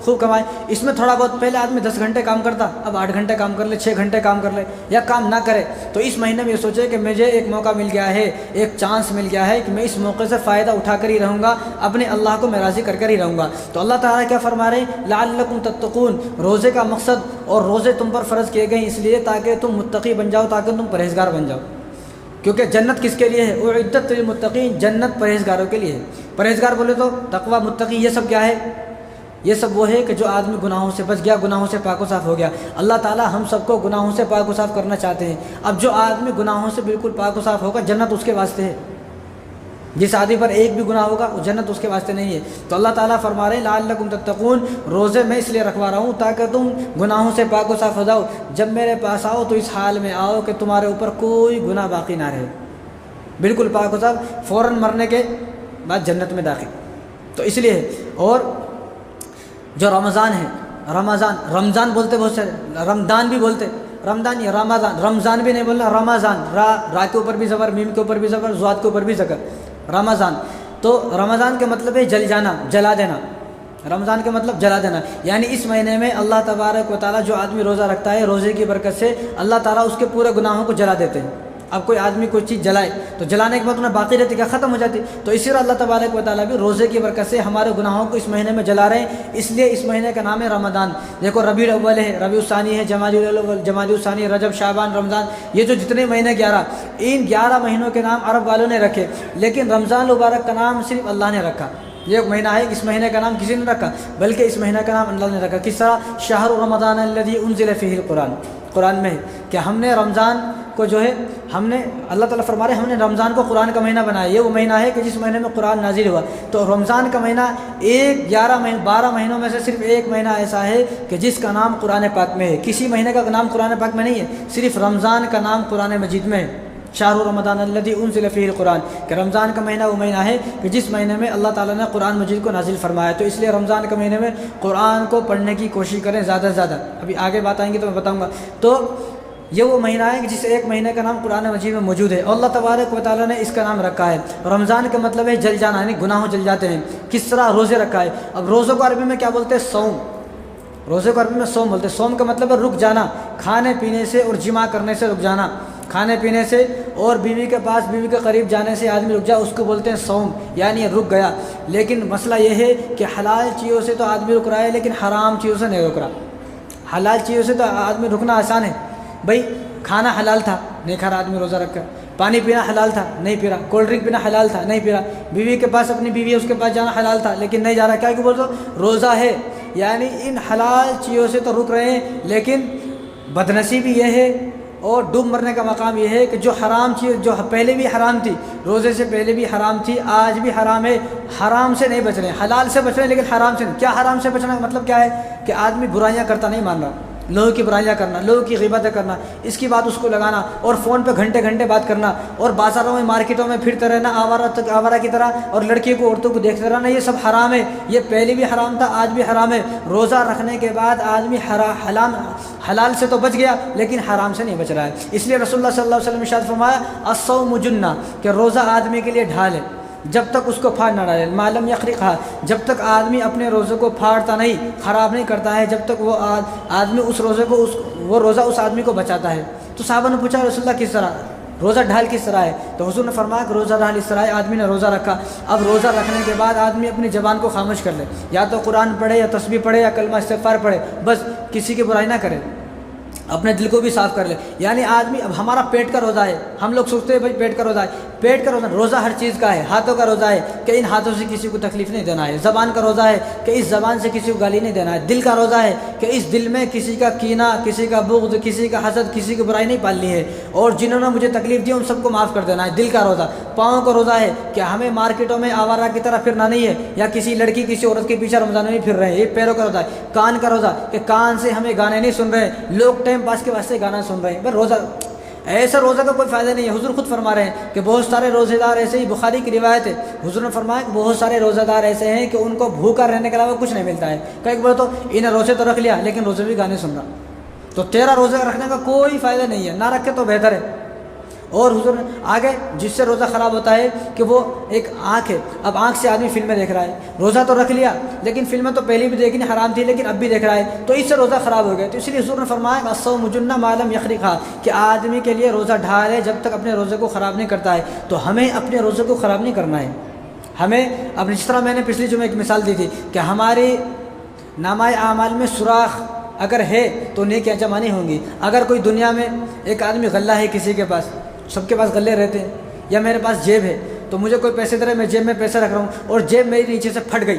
خوب کمائے۔ اس میں تھوڑا بہت پہلے آدمی 10 گھنٹے کام کرتا، اب 8 گھنٹے کام کر لے، 6 گھنٹے کام کر لے، یا کام نہ کرے، تو اس مہینے میں یہ سوچے کہ مجھے ایک موقع مل گیا ہے، ایک چانس مل گیا ہے کہ میں اس موقع سے فائدہ اٹھا کر ہی رہوں گا، اپنے اللہ کو میں راضی کر ہی رہوں گا۔ تو اللہ تعالیٰ کیا فرما رہے ہیں، لعلکم تتقون، روزے کا مقصد اور روزے تم پر فرض کیے گئے ہیں اس لیے تاکہ تم متقی بن جاؤ، تاکہ تم پرہیزگار بن جاؤ، کیونکہ جنت کس کے لیے ہے، اعدت للمتقین، جنت پرہیزگاروں کے لیے ہے۔ پرہیزگار بولے تو تقویٰ، متقی، یہ سب کیا ہے، یہ سب وہ ہے کہ جو آدمی گناہوں سے بچ گیا، گناہوں سے پاک و صاف ہو گیا۔ اللہ تعالیٰ ہم سب کو گناہوں سے پاک و صاف کرنا چاہتے ہیں۔ اب جو آدمی گناہوں سے بالکل پاک و صاف ہوگا، جنت اس کے واسطے ہے۔ جس آدمی پر ایک بھی گناہ ہوگا وہ جنت اس کے واسطے نہیں ہے۔ تو اللہ تعالیٰ فرما رہے ہیں لعلکم تتقون، روزے میں اس لیے رکھوا رہا ہوں تاکہ تم گناہوں سے پاک و صاف ہو جاؤ، جب میرے پاس آؤ تو اس حال میں آؤ کہ تمہارے اوپر کوئی گناہ باقی نہ رہے، بالکل پاک و صاف، فوراً مرنے کے بعد جنت میں داخل۔ تو اس لیے، اور جو رمضان ہے، رمضان بولتے بہت سے، رمضان بھی بولتے، رمضان یا رمضان بھی نہیں بولنا، رمضان، را کے اوپر بھی زبر، میم کے اوپر بھی زبر، زواد کے اوپر بھی زبر، رمضان۔ تو رمضان کے مطلب ہے جل جانا، جلا دینا، رمضان کے مطلب جلا دینا، یعنی اس مہینے میں اللہ تبارک و تعالیٰ جو آدمی روزہ رکھتا ہے، روزے کی برکت سے اللہ تعالیٰ اس کے پورے گناہوں کو جلا دیتے ہیں۔ اب کوئی آدمی کوئی چیز جلائے تو جلانے کے بعد انہیں باقی رہتی کیا، ختم ہو جاتی، تو اسی طرح اللہ تبارک و تعالیٰ بھی روزے کی برکت سے ہمارے گناہوں کو اس مہینے میں جلا رہے ہیں، اس لیے اس مہینے کا نام ہے رمضان۔ دیکھو ربیع الاول ہے، ربیع الثانی ہے، جمادی الاول، جمادی الثانی، رجب، شعبان، رمضان، یہ جو جتنے مہینے 11، ان 11 مہینوں کے نام عرب والوں نے رکھے، لیکن رمضان مبارک کا نام صرف اللہ نے رکھا۔ یہ ایک مہینہ ہے، اس مہینے کا نام کسی نے رکھا، بلکہ اس مہینہ کا نام اللہ نے رکھا۔ کس طرح، شہر رمضان الذی انزل فیہ القرآن، قرآن میں ہے کہ ہم نے رمضان کو جو ہے، ہم نے، اللہ تعالیٰ فرما رہے ہیں ہم نے رمضان کو قرآن کا مہینہ بنایا، یہ وہ مہینہ ہے کہ جس مہینے میں قرآن نازل ہوا۔ تو رمضان کا مہینہ 12 مہینوں میں سے صرف ایک مہینہ ایسا ہے کہ جس کا نام قرآن پاک میں ہے، کسی مہینے کا نام قرآن پاک میں نہیں ہے، صرف رمضان کا نام قرآن مجید میں ہے، شہر رمضان الذی انزل فیہ القرآن، کہ رمضان کا مہینہ وہ مہینہ ہے کہ جس مہینے میں اللہ تعالیٰ نے قرآن مجید کو نازل فرمایا۔ تو اس لیے رمضان کے مہینے میں قرآن کو پڑھنے کی کوشش کریں زیادہ سے زیادہ، ابھی آگے بات آئیں گی تو میں بتاؤں گا۔ تو یہ وہ مہینہ ہے کہ جس ایک مہینے کا نام قرآن مجید میں موجود ہے، اور اللہ تبارک و تعالیٰ نے اس کا نام رکھا ہے رمضان۔ کا مطلب ہے جل جانا، یعنی گناہوں جل جاتے ہیں۔ کس طرح، روزے رکھا ہے۔ اب روزوں کو عربی میں کیا بولتے ہیں، صوم، روزے کو عربی میں صوم بولتے ہیں۔ صوم کا مطلب ہے رک جانا، کھانے پینے سے اور جماع کرنے سے رک جانا، کھانے پینے سے اور بیوی کے پاس، بیوی کے قریب جانے سے آدمی رک جائے، اس کو بولتے ہیں صوم، یعنی رک گیا۔ لیکن مسئلہ یہ ہے کہ حلال چیزوں سے تو آدمی رک رہا ہے لیکن حرام چیزوں سے نہیں رک رہا۔ حلال چیزوں سے تو آدمی رکنا آسان ہے، بھائی کھانا حلال تھا نہیں کھا رہا آدمی روزہ رکھ کر، پانی پینا حلال تھا نہیں پی رہا، کولڈ ڈرنک پینا حلال تھا نہیں پی رہا، بیوی کے پاس، اپنی بیوی ہے اس کے پاس جانا حلال تھا لیکن نہیں جا رہا، کیا کہ بول دو روزہ ہے۔ یعنی ان حلال چیزوں سے تو رک رہے ہیں، لیکن بدنصیبی یہ ہے اور ڈوب مرنے کا مقام یہ ہے کہ جو حرام چیز، جو پہلے بھی حرام تھی، روزے سے پہلے بھی حرام تھی، آج بھی حرام ہے، حرام سے نہیں بچ رہے ہیں، حلال سے بچ رہے ہیں لیکن حرام سے نہیں۔ کیا حرام سے بچنا کا مطلب کیا ہے کہ آدمی برائیاں کرتا نہیں مان رہا، لوگوں کی برائیاں کرنا، لوگوں کی غیبتیں کرنا، اس کی بات اس کو لگانا، اور فون پہ گھنٹے گھنٹے بات کرنا، اور بازاروں میں، مارکیٹوں میں پھرتے رہنا آوارہ کی طرح، اور لڑکیوں کو، عورتوں کو دیکھتے رہنا، یہ سب حرام ہے۔ یہ پہلے بھی حرام تھا، آج بھی حرام ہے۔ روزہ رکھنے کے بعد آدمی حلال سے تو بچ گیا لیکن حرام سے نہیں بچ رہا ہے۔ اس لیے رسول اللہ صلی اللہ علیہ وسلم نے ارشاد فرمایا الصوم جنہ، کہ روزہ آدمی کے لیے ڈھال ہے، جب تک اس کو پھاڑ نہ ڈالے، معلوم یخرقھا، جب تک آدمی اپنے روزے کو پھاڑتا نہیں، خراب نہیں کرتا ہے، جب تک وہ آدمی اس روزے کو، وہ روزہ اس آدمی کو بچاتا ہے۔ تو صحابہ نے پوچھا رسول اللہ کس طرح، روزہ ڈھال کس طرح ہے؟ تو حضور نے فرمایا کہ روزہ ڈھال اس طرح ہے، آدمی نے روزہ رکھا، اب روزہ رکھنے کے بعد آدمی اپنی زبان کو خاموش کر لے، یا تو قرآن پڑھے، یا تسبیح پڑھے، یا کلمہ استغفار پڑھے، بس کسی کی برائی نہ کرے، اپنے دل کو بھی صاف کر لے. یعنی آدمی اب ہمارا پیٹ کا روزہ ہے, ہم لوگ سوچتے ہیں بھائی پیٹ کا روزہ ہے, پیٹ کا روزہ ہر چیز کا ہے. ہاتھوں کا روزہ ہے کہ ان ہاتھوں سے کسی کو تکلیف نہیں دینا ہے. زبان کا روزہ ہے کہ اس زبان سے کسی کو گالی نہیں دینا ہے. دل کا روزہ ہے کہ اس دل میں کسی کا کینہ, کسی کا بغض, کسی کا حسد, کسی کی برائی نہیں پالنی ہے, اور جنہوں نے مجھے تکلیف دی ان سب کو معاف کر دینا ہے. دل کا روزہ. پاؤں کا روزہ ہے کہ ہمیں مارکیٹوں میں آوارہ کی طرح پھرنا نہیں ہے, یا کسی لڑکی کسی عورت کے پیچھے رمضان میں پھر رہے ہیں. یہ پیروں کا روزہ ہے. کان کا روزہ کہ کان سے ہمیں گانے نہیں سن رہے, لوگ ٹائم پاس کے واسطے گانا سن رہے ہیں. بس روزہ, ایسا روزہ کا کوئی فائدہ نہیں ہے. حضور خود فرما رہے ہیں کہ بہت سارے روزے دار ایسے ہی, بخاری کی روایت ہے, حضور نے فرمایا کہ بہت سارے روزہ دار ایسے ہیں کہ ان کو بھوکا رہنے کے علاوہ کچھ نہیں ملتا ہے. کئی بار تو انہیں روزے تو رکھ لیا لیکن روزے بھی گانے سن رہا, تو تیرا روزے رکھنے کا کوئی فائدہ نہیں ہے, نہ رکھے تو بہتر ہے. اور حضور نے آگے جس سے روزہ خراب ہوتا ہے کہ وہ ایک آنکھ ہے. اب آنکھ سے آدمی فلمیں دیکھ رہا ہے, روزہ تو رکھ لیا لیکن فلمیں تو پہلے بھی دیکھنی حرام تھی لیکن اب بھی دیکھ رہا ہے, تو اس سے روزہ خراب ہو گیا. تو اس لیے حضور نے فرمایا الصوم جنہ ما لم یخرقھا, کہ آدمی کے لیے روزہ ڈھال ہے جب تک اپنے روزے کو خراب نہیں کرتا ہے. تو ہمیں اپنے روزے کو خراب نہیں کرنا ہے. ہمیں اب جس طرح میں نے پچھلی جمعے ایک مثال دی تھی کہ ہماری نامہ اعمال میں سوراخ اگر ہے تو نیکیاں جمع نہیں ہوں گی. اگر کوئی دنیا میں ایک آدمی غلہ ہے, کسی کے پاس, سب کے پاس غلے رہتے ہیں, یا میرے پاس جیب ہے تو مجھے کوئی پیسے دے رہے, میں جیب میں پیسے رکھ رہا ہوں اور جیب میری نیچے سے پھٹ گئی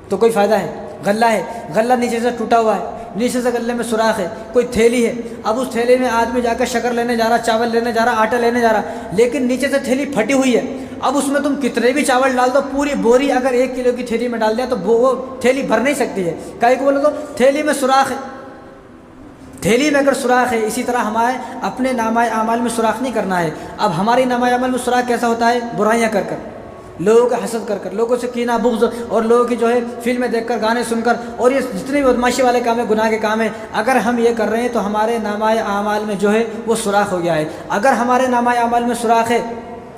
تو کوئی فائدہ ہے؟ غلہ ہے, غلہ نیچے سے ٹوٹا ہوا ہے, نیچے سے غلے میں سوراخ ہے. کوئی تھیلی ہے, اب اس تھیلی میں آدمی جا کر شکر لینے جا رہا, چاول لینے جا رہا, آٹا لینے جا رہا, لیکن نیچے سے تھیلی پھٹی ہوئی ہے. اب اس میں تم کتنے بھی چاول ڈال دو, پوری بوری اگر 1 کلو کی تھیلی میں ڈال دیا تو وہ تھیلی بھر نہیں سکتی ہے. کاہے کو بولے تو تھیلی میں سوراخ ہے, تھیلی میں اگر سوراخ ہے. اسی طرح ہمارے اپنے نامہ اعمال میں سوراخ نہیں کرنا ہے. اب ہماری نامہ اعمال میں سوراخ کیسا ہوتا ہے؟ برائیاں کر کر, لوگوں کا حسد کر کر, لوگوں سے کینہ بغض, اور لوگوں کی جو ہے فلمیں دیکھ کر, گانے سن کر, اور یہ جتنے بھی بدماشی والے کام ہیں, گناہ کے کام ہیں, اگر ہم یہ کر رہے ہیں تو ہمارے نامہ اعمال میں جو ہے وہ سوراخ ہو گیا ہے. اگر ہمارے نامہ اعمال میں سوراخ ہے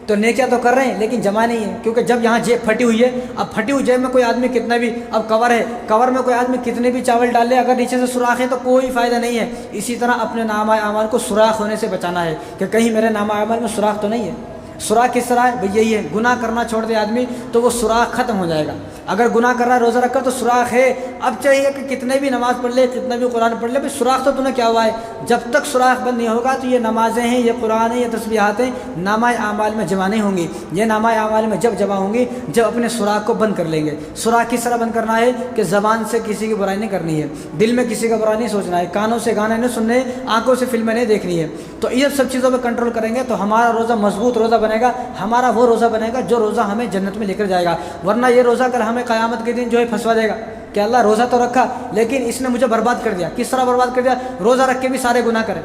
تو نیکیاں تو کر رہے ہیں لیکن جمع نہیں ہے, کیونکہ جب یہاں جیب پھٹی ہوئی ہے, اب پھٹی ہوئی جیب میں کوئی آدمی کتنا بھی, اب کور ہے, کور میں کوئی آدمی کتنے بھی چاول ڈال لے, اگر نیچے سے سوراخ ہے تو کوئی فائدہ نہیں ہے. اسی طرح اپنے نامہ اعمال کو سوراخ ہونے سے بچانا ہے کہ کہیں میرے نامہ اعمال میں سوراخ تو نہیں ہے. سوراخ کس طرح ہے بھئی؟ یہی ہے, گناہ کرنا چھوڑ دے آدمی تو وہ سوراخ ختم ہو جائے گا. اگر گناہ کر رہا ہے, روزہ رکھ کر, تو سوراخ ہے. اب چاہیے کہ کتنے بھی نماز پڑھ لے, کتنا بھی قرآن پڑھ لے, بھئی سوراخ تو تمہیں کیا ہوا ہے؟ جب تک سوراخ بند نہیں ہوگا تو یہ نمازیں ہیں, یہ قرآن ہے, یہ تسبیحات ہیں, نامہ اعمال میں جمع نہیں ہوں گی. یہ نامہ اعمال میں جب جمع ہوں گی جب اپنے سوراخ کو بند کر لیں گے. سوراخ کس طرح بند کرنا ہے کہ زبان سے کسی کی برائی نہیں کرنی ہے, دل میں کسی کا برا نہیں سوچنا ہے, کانوں سے گانے نہیں سننے, آنکھوں سے فلمیں نہیں دیکھنی ہے. تو یہ سب چیزوں پہ کنٹرول کریں گے تو ہمارا روزہ مضبوط روزہ بنے گا, ہمارا وہ روزہ بنے گا جو روزہ ہمیں جنت میں لے کر جائے گا. ورنہ یہ روزہ کر ہمیں قیامت کے دن جو ہے پھنسوا دے گا کہ اللہ روزہ تو رکھا لیکن اس نے مجھے برباد کر دیا. کس طرح برباد کر دیا؟ روزہ رکھ کے بھی سارے گناہ کرے,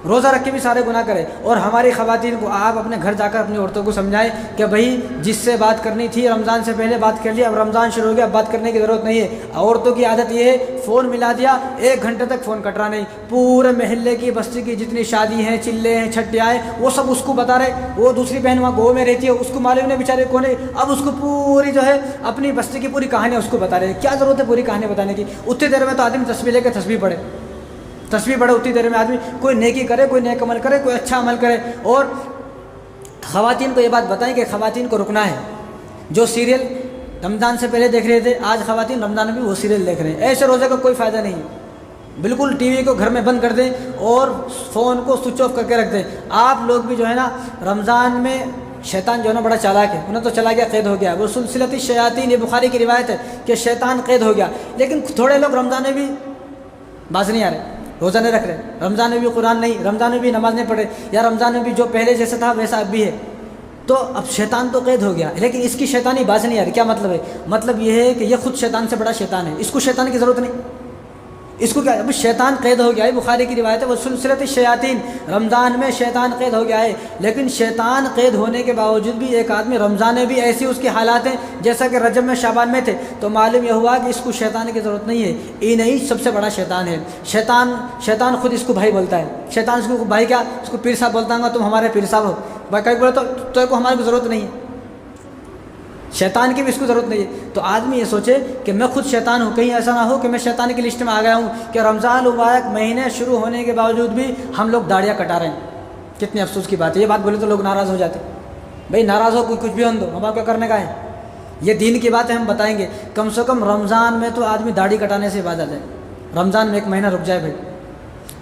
روزہ رکھ کے بھی سارے گناہ کرے. اور ہماری خواتین کو آپ اپنے گھر جا کر اپنی عورتوں کو سمجھائیں کہ بھائی جس سے بات کرنی تھی رمضان سے پہلے بات کر لی, اب رمضان شروع ہو گیا, اب بات کرنے کی ضرورت نہیں ہے. عورتوں کی عادت یہ ہے, فون ملا دیا, 1 گھنٹے تک فون کٹ رہا نہیں, پورے محلے کی بستی کی جتنی شادی ہیں, چلے ہیں, چھٹیاں ہیں, وہ سب اس کو بتا رہے. وہ دوسری بہن وہاں گو میں رہتی ہے, اس کو معلوم نہیں بیچارے کون ہے, اب اس کو پوری جو ہے اپنی بستی کی پوری کہانی اس کو بتا رہے. کیا ضرورت ہے پوری کہانی بتانے کی؟ اتنی دیر میں تو آدمی تسبیح لے کے تسبیح پڑھے, تسبیح پڑھے اتنی دیر میں آدمی کوئی نیکی کرے, کوئی نیک عمل کرے, کوئی اچھا عمل کرے. اور خواتین کو یہ بات بتائیں کہ خواتین کو رکنا ہے. جو سیریل رمضان سے پہلے دیکھ رہے تھے, آج خواتین رمضان میں بھی وہ سیریل دیکھ رہے ہیں. ایسے روزے کا کوئی فائدہ نہیں. بالکل ٹی وی کو گھر میں بند کر دیں اور فون کو سوئچ آف کر کے رکھ دیں. آپ لوگ بھی جو ہے نا رمضان میں, شیطان جو ہے نا بڑا چالاک ہے, انہیں تو چلا گیا, قید ہو گیا. وہ سلسلۃ الشیاطین, یہ بخاری کی روایت ہے کہ شیطان قید ہو گیا. لیکن تھوڑے لوگ رمضان میں بھی باز نہیں آ رہے, روزہ نہیں رکھ رہے, رمضان میں بھی قرآن نہیں, رمضان میں بھی نماز نہیں پڑھ رہے, یا رمضان میں بھی جو پہلے جیسا تھا ویسا اب بھی ہے. تو اب شیطان تو قید ہو گیا لیکن اس کی شیطانی باز نہیں آ رہی. کیا مطلب ہے؟ مطلب یہ ہے کہ یہ خود شیطان سے بڑا شیطان ہے, اس کو شیطان کی ضرورت نہیں. اس کو کیا, اب شیطان قید ہو گیا ہے. بخاری کی روایت ہے وہ سلسلۃ الشیاطین, رمضان میں شیطان قید ہو گیا ہے. لیکن شیطان قید ہونے کے باوجود بھی ایک آدمی رمضان میں بھی ایسی اس کی حالات ہیں جیسا کہ رجب میں شعبان میں تھے, تو معلوم یہ ہوا کہ اس کو شیطان کی ضرورت نہیں ہے. یہ نہیں سب سے بڑا شیطان ہے. شیطان خود اس کو بھائی بولتا ہے. شیطان اس کو بھائی کیا, اس کو پیر صاحب بولتا ہوں, تم ہمارے پیر صاحب ہو. بھائی کہیں بولے تو کو ہماری ضرورت نہیں ہے, شیطان کی بھی اس کو ضرورت نہیں ہے. تو آدمی یہ سوچے کہ میں خود شیطان ہوں, کہیں ایسا نہ ہو کہ میں شیطان کی لسٹ میں آ گیا ہوں کہ رمضان مبارک مہینے شروع ہونے کے باوجود بھی ہم لوگ داڑیاں کٹا رہے ہیں. کتنی افسوس کی بات ہے. یہ بات بولے تو لوگ ناراض ہو جاتے. بھائی ناراض ہو, کوئی کچھ بھی ہم دو, ہمارا کیا کرنے کا ہے. یہ دین کی بات ہے, ہم بتائیں گے. کم سے کم رمضان میں تو آدمی داڑھی کٹانے سے عبادت ہے. رمضان میں 1 مہینہ رک جائے بھائی.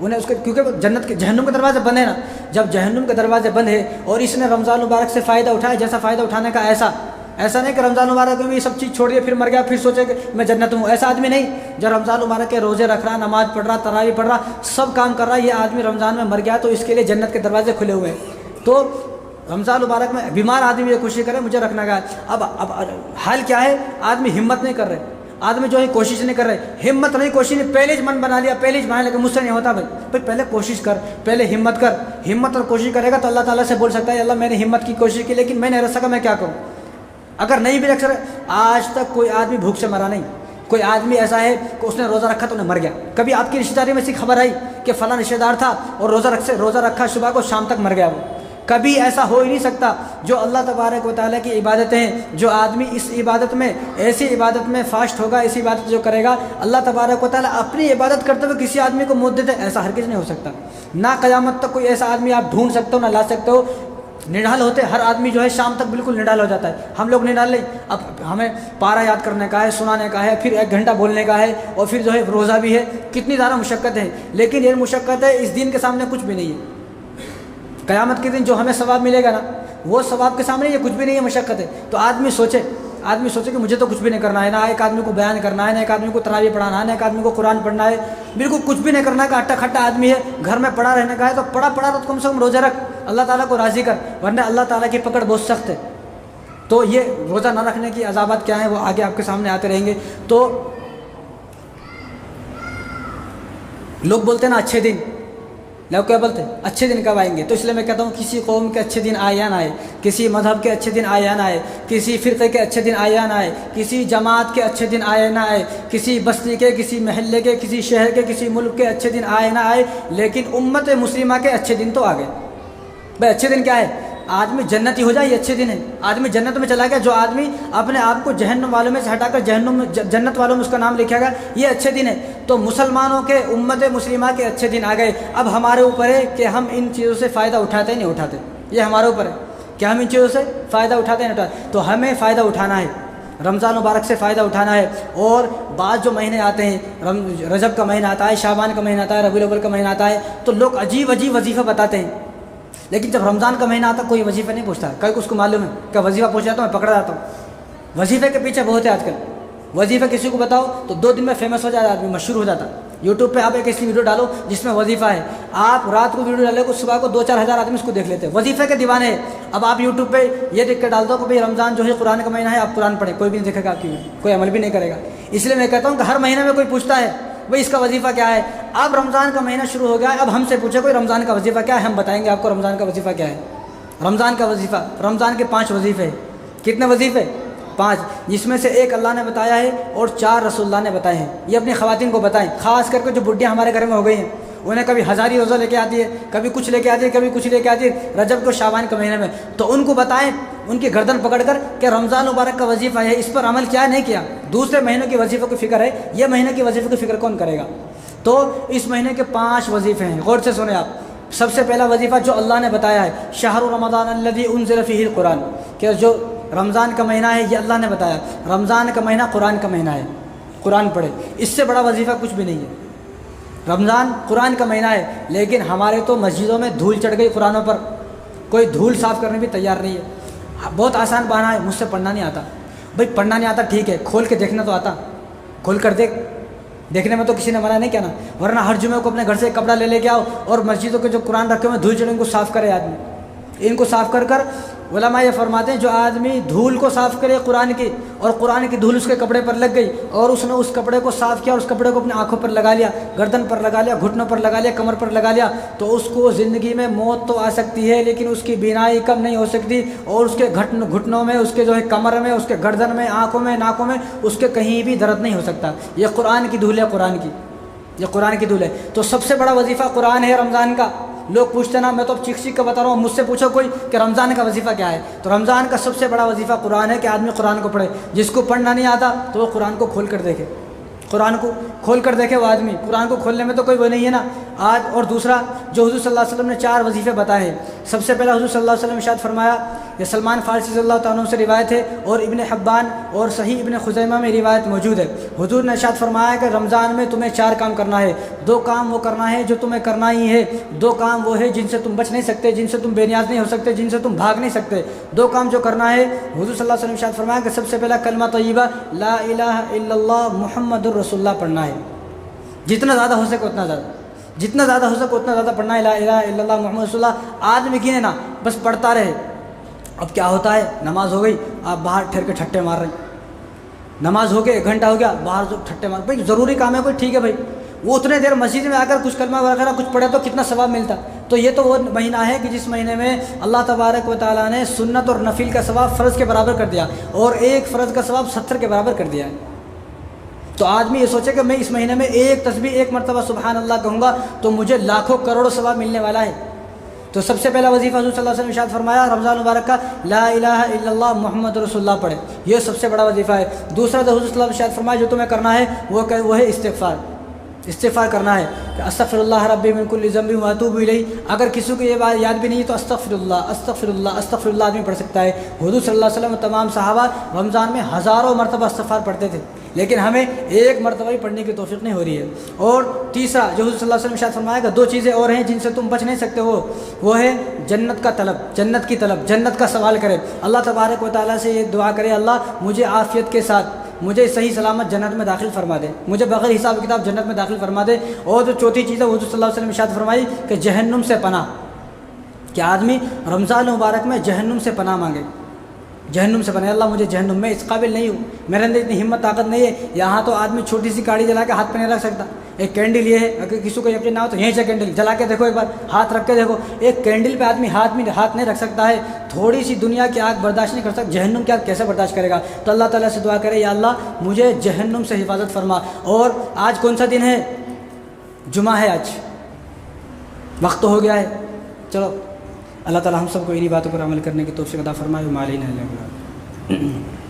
انہیں اس کے کیونکہ جنت کے جہنم کے دروازے بند ہیں نا، جب جہنم کے دروازے بند ہے اور اس نے رمضان مبارک سے فائدہ اٹھایا، جیسا فائدہ اٹھانے کا ایسا نہیں کہ رمضان مبارک میں یہ سب چیز چھوڑ دیا پھر مر گیا پھر سوچے کہ میں جنت ہوں، ایسا آدمی نہیں۔ جو رمضان مبارک کے روزے رکھ رہا، نماز پڑھ رہا، تراویح پڑھ رہا، سب کام کر رہا، یہ آدمی رمضان میں مر گیا تو اس کے لیے جنت کے دروازے کھلے ہوئے ہیں۔ تو رمضان مبارک میں بیمار آدمی یہ کوشش کرے مجھے رکھنا کا، اب حال کیا ہے، آدمی ہمت نہیں کر رہے، آدمی جو ہے کوشش نہیں کر رہے، ہمت نہیں، کوشش نہیں، پہلے ہی من بنا لیا، پہلے ہی بنانے لگا مجھ سے نہیں ہوتا بھائی پہلے کوشش کر، پہلے ہمت کر، ہمت اور کوشش کرے گا تو اللہ تعالیٰ سے بول سکتا ہے اللہ میں نے ہمت کی کوشش کی لیکن میں نہیں رکھ سکا، میں کیا کروں۔ اگر نہیں بھی رکھ سکا، آج تک کوئی آدمی بھوک سے مرا نہیں، کوئی آدمی ایسا ہے کہ اس نے روزہ رکھا تو انہیں مر گیا۔ کبھی آپ کی رشتہ داری میں سے خبر آئی کہ فلاں رشتہ دار تھا اور روزہ رکھا صبح کو شام تک مر گیا وہ؟ کبھی ایسا ہو ہی نہیں سکتا۔ جو اللہ تبارک و تعالیٰ کی عبادتیں ہیں، جو آدمی اس عبادت میں ایسی عبادت میں فاسٹ ہوگا، ایسی عبادت جو کرے گا، اللہ تبارک و تعالیٰ اپنی عبادت کرتے ہوئے کسی آدمی کو موت دیتے، ایسا ہرگز نہیں ہو سکتا۔ نہ قیامت تک کوئی ایسا آدمی آپ ڈھونڈ سکتے ہو نہ لا سکتے ہو۔ نڈال ہوتے ہر آدمی جو ہے شام تک بالکل نڈال ہو جاتا ہے، ہم لوگ نڈال نہیں، اب ہمیں پارا یاد کرنے کا ہے، سنانے کا ہے، پھر 1 گھنٹہ بولنے کا ہے، اور پھر جو ہے روزہ بھی ہے، کتنی زیادہ مشقت ہے، لیکن یہ مشقت ہے اس دن کے سامنے کچھ بھی نہیں ہے۔ قیامت کے دن جو ہمیں ثواب ملے گا نا، وہ ثواب کے سامنے یہ کچھ بھی نہیں ہے، مشقت ہے۔ تو آدمی سوچے کہ مجھے تو کچھ بھی نہیں کرنا ہے، نہ ایک آدمی کو بیان کرنا ہے، نہ ایک آدمی کو تراویح پڑھانا ہے، نہ ایک آدمی کو قرآن پڑھنا ہے، بالکل کچھ بھی نہیں کرنا ہے، کہ ہٹا کھٹا آدمی ہے، گھر میں پڑا رہنے کا ہے، تو پڑا تو کم سے کم روزہ رکھ، اللہ تعالیٰ کو راضی کر، ورنہ اللہ تعالیٰ کی پکڑ بہت سخت ہے۔ تو یہ روزہ نہ رکھنے کی عذابات کیا ہیں وہ آگے آپ کے سامنے آتے رہیں گے۔ تو لوگ بولتے ہیں نا اچھے دن، لوگ کیا بولتے ہیں اچھے دن کب آئیں گے؟ تو اس لیے میں کہتا ہوں کسی قوم کے اچھے دن آئے یا نہ آئے، کسی مذہب کے اچھے دن آئے یا نہ آئے، کسی فرقے کے اچھے دن آئے یا نہ آئے، کسی جماعت کے اچھے دن آئے نہ آئے، کسی بستی کے، کسی محلے کے، کسی شہر کے، کسی ملک کے اچھے دن آئے نہ آئے، لیکن امت مسلمہ کے اچھے دن تو آ گئے۔ بھائی اچھے دن کیا ہے؟ آدمی جنتی ہو جائے یہ اچھے دن ہے، آدمی جنت میں چلا گیا، جو آدمی اپنے آپ کو جہنم والوں میں سے ہٹا کر جنت والوں میں اس کا نام لکھا گیا، یہ اچھے دن ہے۔ تو مسلمانوں کے، امت مسلمہ کے اچھے دن آ گئے۔ اب ہمارے اوپر ہے کہ ہم ان چیزوں سے فائدہ اٹھاتے ہیں نہیں اٹھاتے، یہ ہمارے اوپر ہے کہ ہم ان چیزوں سے فائدہ اٹھاتے ہیں نہیں اٹھاتے۔ تو ہمیں فائدہ اٹھانا ہے، رمضان مبارک سے فائدہ اٹھانا ہے۔ اور بعض جو مہینے آتے ہیں، رجب کا مہینہ آتا ہے، شعبان کا مہینہ آتا ہے، ربیع الاول کا مہینہ آتا ہے، تو لوگ عجیب وظیفہ بتاتے ہیں، لیکن جب رمضان کا مہینہ آتا کوئی وظیفہ نہیں پوچھتا۔ کل اس کو معلوم ہے کہ وظیفہ پوچھ جاتا ہوں میں پکڑا جاتا ہوں۔ وظیفے کے پیچھے بہت ہے آج کل، وظیفہ کسی کو بتاؤ تو 2 دن میں فیمس ہو جاتا ہے آدمی، مشہور ہو جاتا ہے۔ یوٹیوب پہ آپ ایک ایسی ویڈیو ڈالو جس میں وظیفہ ہے، آپ رات کو ویڈیو ڈالے صبح کو 2-4 ہزار آدمی اس کو دیکھ لیتے ہیں، وظیفے کے دیوانے ہیں۔ اب آپ یوٹیوب پہ یہ دیکھ کے ڈال دو کہ بھائی رمضان جو ہے قرآن کا مہینہ ہے، آپ قرآن پڑھیں، کوئی بھی نہیں دیکھے گا آپ کی، کوئی عمل بھی نہیں کرے گا۔ اس لیے میں کہتا ہوں کہ ہر مہینے میں کوئی پوچھتا ہے بھائی اس کا وظیفہ کیا ہے۔ اب رمضان کا مہینہ شروع ہو گیا ہے، اب ہم سے پوچھے کوئی رمضان کا وظیفہ کیا ہے، ہم بتائیں گے آپ کو رمضان کا وظیفہ کیا ہے۔ رمضان کا وظیفہ، رمضان کے 5 وظیفے ہیں۔ کتنے وظیفے؟ 5، جس میں سے ایک اللہ نے بتایا ہے اور 4 رسول اللہ نے بتائے ہیں۔ یہ اپنی خواتین کو بتائیں، خاص کر کے جو بڈھیاں ہمارے گھر میں ہو گئی ہیں، انہیں کبھی ہزاری روزہ لے کے آتی ہے، کبھی کچھ لے کے آتی ہے، کبھی کچھ لے کے آتی ہے رجب کو شعبان کے مہینے میں، تو ان کو بتائیں، ان کی گردن پکڑ کر کہ رمضان مبارک کا وظیفہ ہے، اس پر عمل کیا نہیں کیا۔ دوسرے مہینوں کے وظیفوں کی فکر ہے، یہ مہینے کے وظیفے کی فکر کون کرے گا؟ تو اس مہینے کے 5 وظیفے ہیں، غور سے سنیں آپ۔ سب سے پہلا وظیفہ جو اللہ نے بتایا ہے، شہر رمضان الذی انزل فیہ القرآن، کہ جو رمضان کا مہینہ ہے یہ اللہ نے بتایا، رمضان کا مہینہ قرآن کا مہینہ ہے، قرآن پڑھے، اس سے بڑا وظیفہ کچھ بھی نہیں ہے۔ رمضان قرآن کا مہینہ ہے، لیکن ہمارے تو مسجدوں میں دھول چڑھ گئی قرآنوں پر، کوئی دھول صاف کرنے بھی تیار نہیں ہے۔ بہت آسان بہانہ ہے، مجھ سے پڑھنا نہیں آتا۔ بھائی پڑھنا نہیں آتا ٹھیک ہے، کھول کے دیکھنا تو آتا، کھول کر دیکھنے میں تو کسی نے منع نہیں کیا نا، ورنہ ہر جمعے کو اپنے گھر سے ایک کپڑا لے کے آؤ اور مسجدوں کے جو قرآن رکھے ہوئے دھول چڑھے ان کو صاف کرے آدمی۔ ان کو صاف کر علماء یہ فرماتے ہیں جو آدمی دھول کو صاف کرے قرآن کی، اور قرآن کی دھول اس کے کپڑے پر لگ گئی اور اس نے اس کپڑے کو صاف کیا اور اس کپڑے کو اپنی آنکھوں پر لگا لیا، گردن پر لگا لیا، گھٹنوں پر لگا لیا، کمر پر لگا لیا، تو اس کو زندگی میں موت تو آ سکتی ہے لیکن اس کی بینائی کم نہیں ہو سکتی، اور اس کے گھٹنوں میں، اس کے جو ہے کمر میں، اس کے گردن میں، آنکھوں میں، ناکوں میں، اس کے کہیں بھی درد نہیں ہو سکتا۔ یہ قرآن کی دھول ہے، قرآن کی، یہ قرآن کی دھول ہے۔ تو سب سے بڑا وظیفہ قرآن ہے رمضان کا۔ لوگ پوچھتے نا، میں تو اب چیخ کا بتا رہا ہوں، مجھ سے پوچھو کوئی کہ رمضان کا وظیفہ کیا ہے، تو رمضان کا سب سے بڑا وظیفہ قرآن ہے کہ آدمی قرآن کو پڑھے۔ جس کو پڑھنا نہیں آتا تو وہ قرآن کو کھول کر دیکھے، قرآن کو کھول کر دیکھے وہ آدمی۔ قرآن کو کھولنے میں تو کوئی وہ نہیں ہے نا، آج اور دوسرا جو حضور صلی اللہ علیہ وسلم نے 4 وظیفے بتائے ہیں، سب سے پہلا حضور صلی اللہ علیہ وسلم نے ارشاد فرمایا، یہ سلمان فارسی رضی اللہ تعالیٰ عنہ سے روایت ہے اور ابن حبان اور صحیح ابن خزیمہ میں روایت موجود ہے، حضور نے ارشاد فرمایا کہ رمضان میں تمہیں 4 کام کرنا ہے، 2 کام وہ کرنا ہے جو تمہیں کرنا ہی ہے، 2 کام وہ ہے جن سے تم بچ نہیں سکتے، جن سے تم بے نیاز نہیں ہو سکتے، جن سے تم بھاگ نہیں سکتے، 2 کام جو کرنا ہے حضور صلی اللہ علیہ وسلم ارشاد فرمایا کہ سب سے پہلا کلمہ طیبہ لا الہ الا اللہ محمد الرسول اللہ پڑھنا ہے، جتنا زیادہ ہو سکے اتنا زیادہ، جتنا زیادہ ہو سکے اتنا زیادہ پڑھنا ہے لا الہ الا اللہ محمد رسول اللہ۔ آدمی کی نا بس پڑھتا رہے، اب کیا ہوتا ہے نماز ہو گئی آپ باہر ٹھہر کے ٹھٹے مار رہے ہیں، نماز ہو گئی 1 گھنٹہ ہو گیا باہر جو ٹھٹے مار، بھائی ضروری کام ہے کوئی ٹھیک ہے بھائی، وہ اتنے دیر مسجد میں آ کر کچھ کلمہ وغیرہ کچھ پڑھے تو کتنا ثواب ملتا۔ تو یہ تو وہ مہینہ ہے کہ جس مہینے میں اللہ تبارک و تعالیٰ نے سنت اور نفل کا ثواب فرض کے برابر کر دیا اور ایک فرض کا ثواب 70 کے برابر کر دیا ہے۔ تو آدمی یہ سوچے کہ میں اس مہینے میں ایک تسبیح 1 مرتبہ سبحان اللہ کہوں گا تو مجھے لاکھوں کروڑوں ثواب ملنے والا ہے۔ تو سب سے پہلا وظیفہ حضور صلی اللہ علیہ وسلم نے ارشاد فرمایا رمضان مبارک کا لا الہ الا اللہ محمد رسول اللہ پڑھے، یہ سب سے بڑا وظیفہ ہے۔ دوسرا جو حضور صلی اللہ علیہ وسلم نے ارشاد فرمایا جو تمہیں کرنا ہے وہ ہے استغفار کرنا ہے کہ استغفر اللہ ربی من کل ذنب واتوب الیہ۔ اگر کسی کو یہ بات یاد بھی نہیں ہے تو استغفر اللہ آدمی پڑھ سکتا ہے۔ حضور صلی اللہ علیہ وسلم تمام صحابہ رمضان میں ہزاروں مرتبہ استغفار پڑھتے تھے، لیکن ہمیں 1 مرتبہ ہی پڑھنے کی توفیق نہیں ہو رہی ہے۔ اور تیسرا جو حضور صلی اللہ علیہ وسلم نے ارشاد فرمایا کہ 2 چیزیں اور ہیں جن سے تم بچ نہیں سکتے، وہ ہے جنت کا طلب، جنت کا سوال کرے، اللہ تبارک و تعالیٰ سے یہ دعا کرے اللہ مجھے عافیت کے ساتھ مجھے صحیح سلامت جنت میں داخل فرما دے، مجھے بغیر حساب کتاب جنت میں داخل فرما دے۔ اور جو چوتھی چیز ہے حضور صلی اللہ علیہ وسلم نے ارشاد فرمائی کہ جہنم سے پناہ، کہ آدمی رمضان مبارک میں جہنم سے پناہ مانگے، جہنم سے پناہ، اللہ مجھے جہنم میں اس قابل نہیں ہوں، میرے اندر اتنی ہمت طاقت نہیں ہے، یہاں تو آدمی چھوٹی سی کاڑی جلا کے ہاتھ پہ نہیں رکھ سکتا، ایک کینڈل یہ ہے، اگر کسی کو یقین نہ ہو تو یہیں سے کینڈل جلا کے دیکھو، ایک بار ہاتھ رکھ کے دیکھو، ایک کینڈل پہ آدمی ہاتھ نہیں رکھ سکتا ہے، تھوڑی سی دنیا کی آگ برداشت نہیں کر سکتا، جہنم کی آگ کیسے برداشت کرے گا؟ تو اللہ تعالیٰ سے دعا کرے یا اللہ مجھے جہنم سے حفاظت فرما۔ اور آج کون سا دن ہے؟ جمعہ ہے، آج وقت تو ہو گیا ہے، چلو اللہ تعالیٰ ہم سب کو انہی باتوں پر عمل کرنے کی توفیق عطا فرمائے۔ وما علینا الا البلاغ۔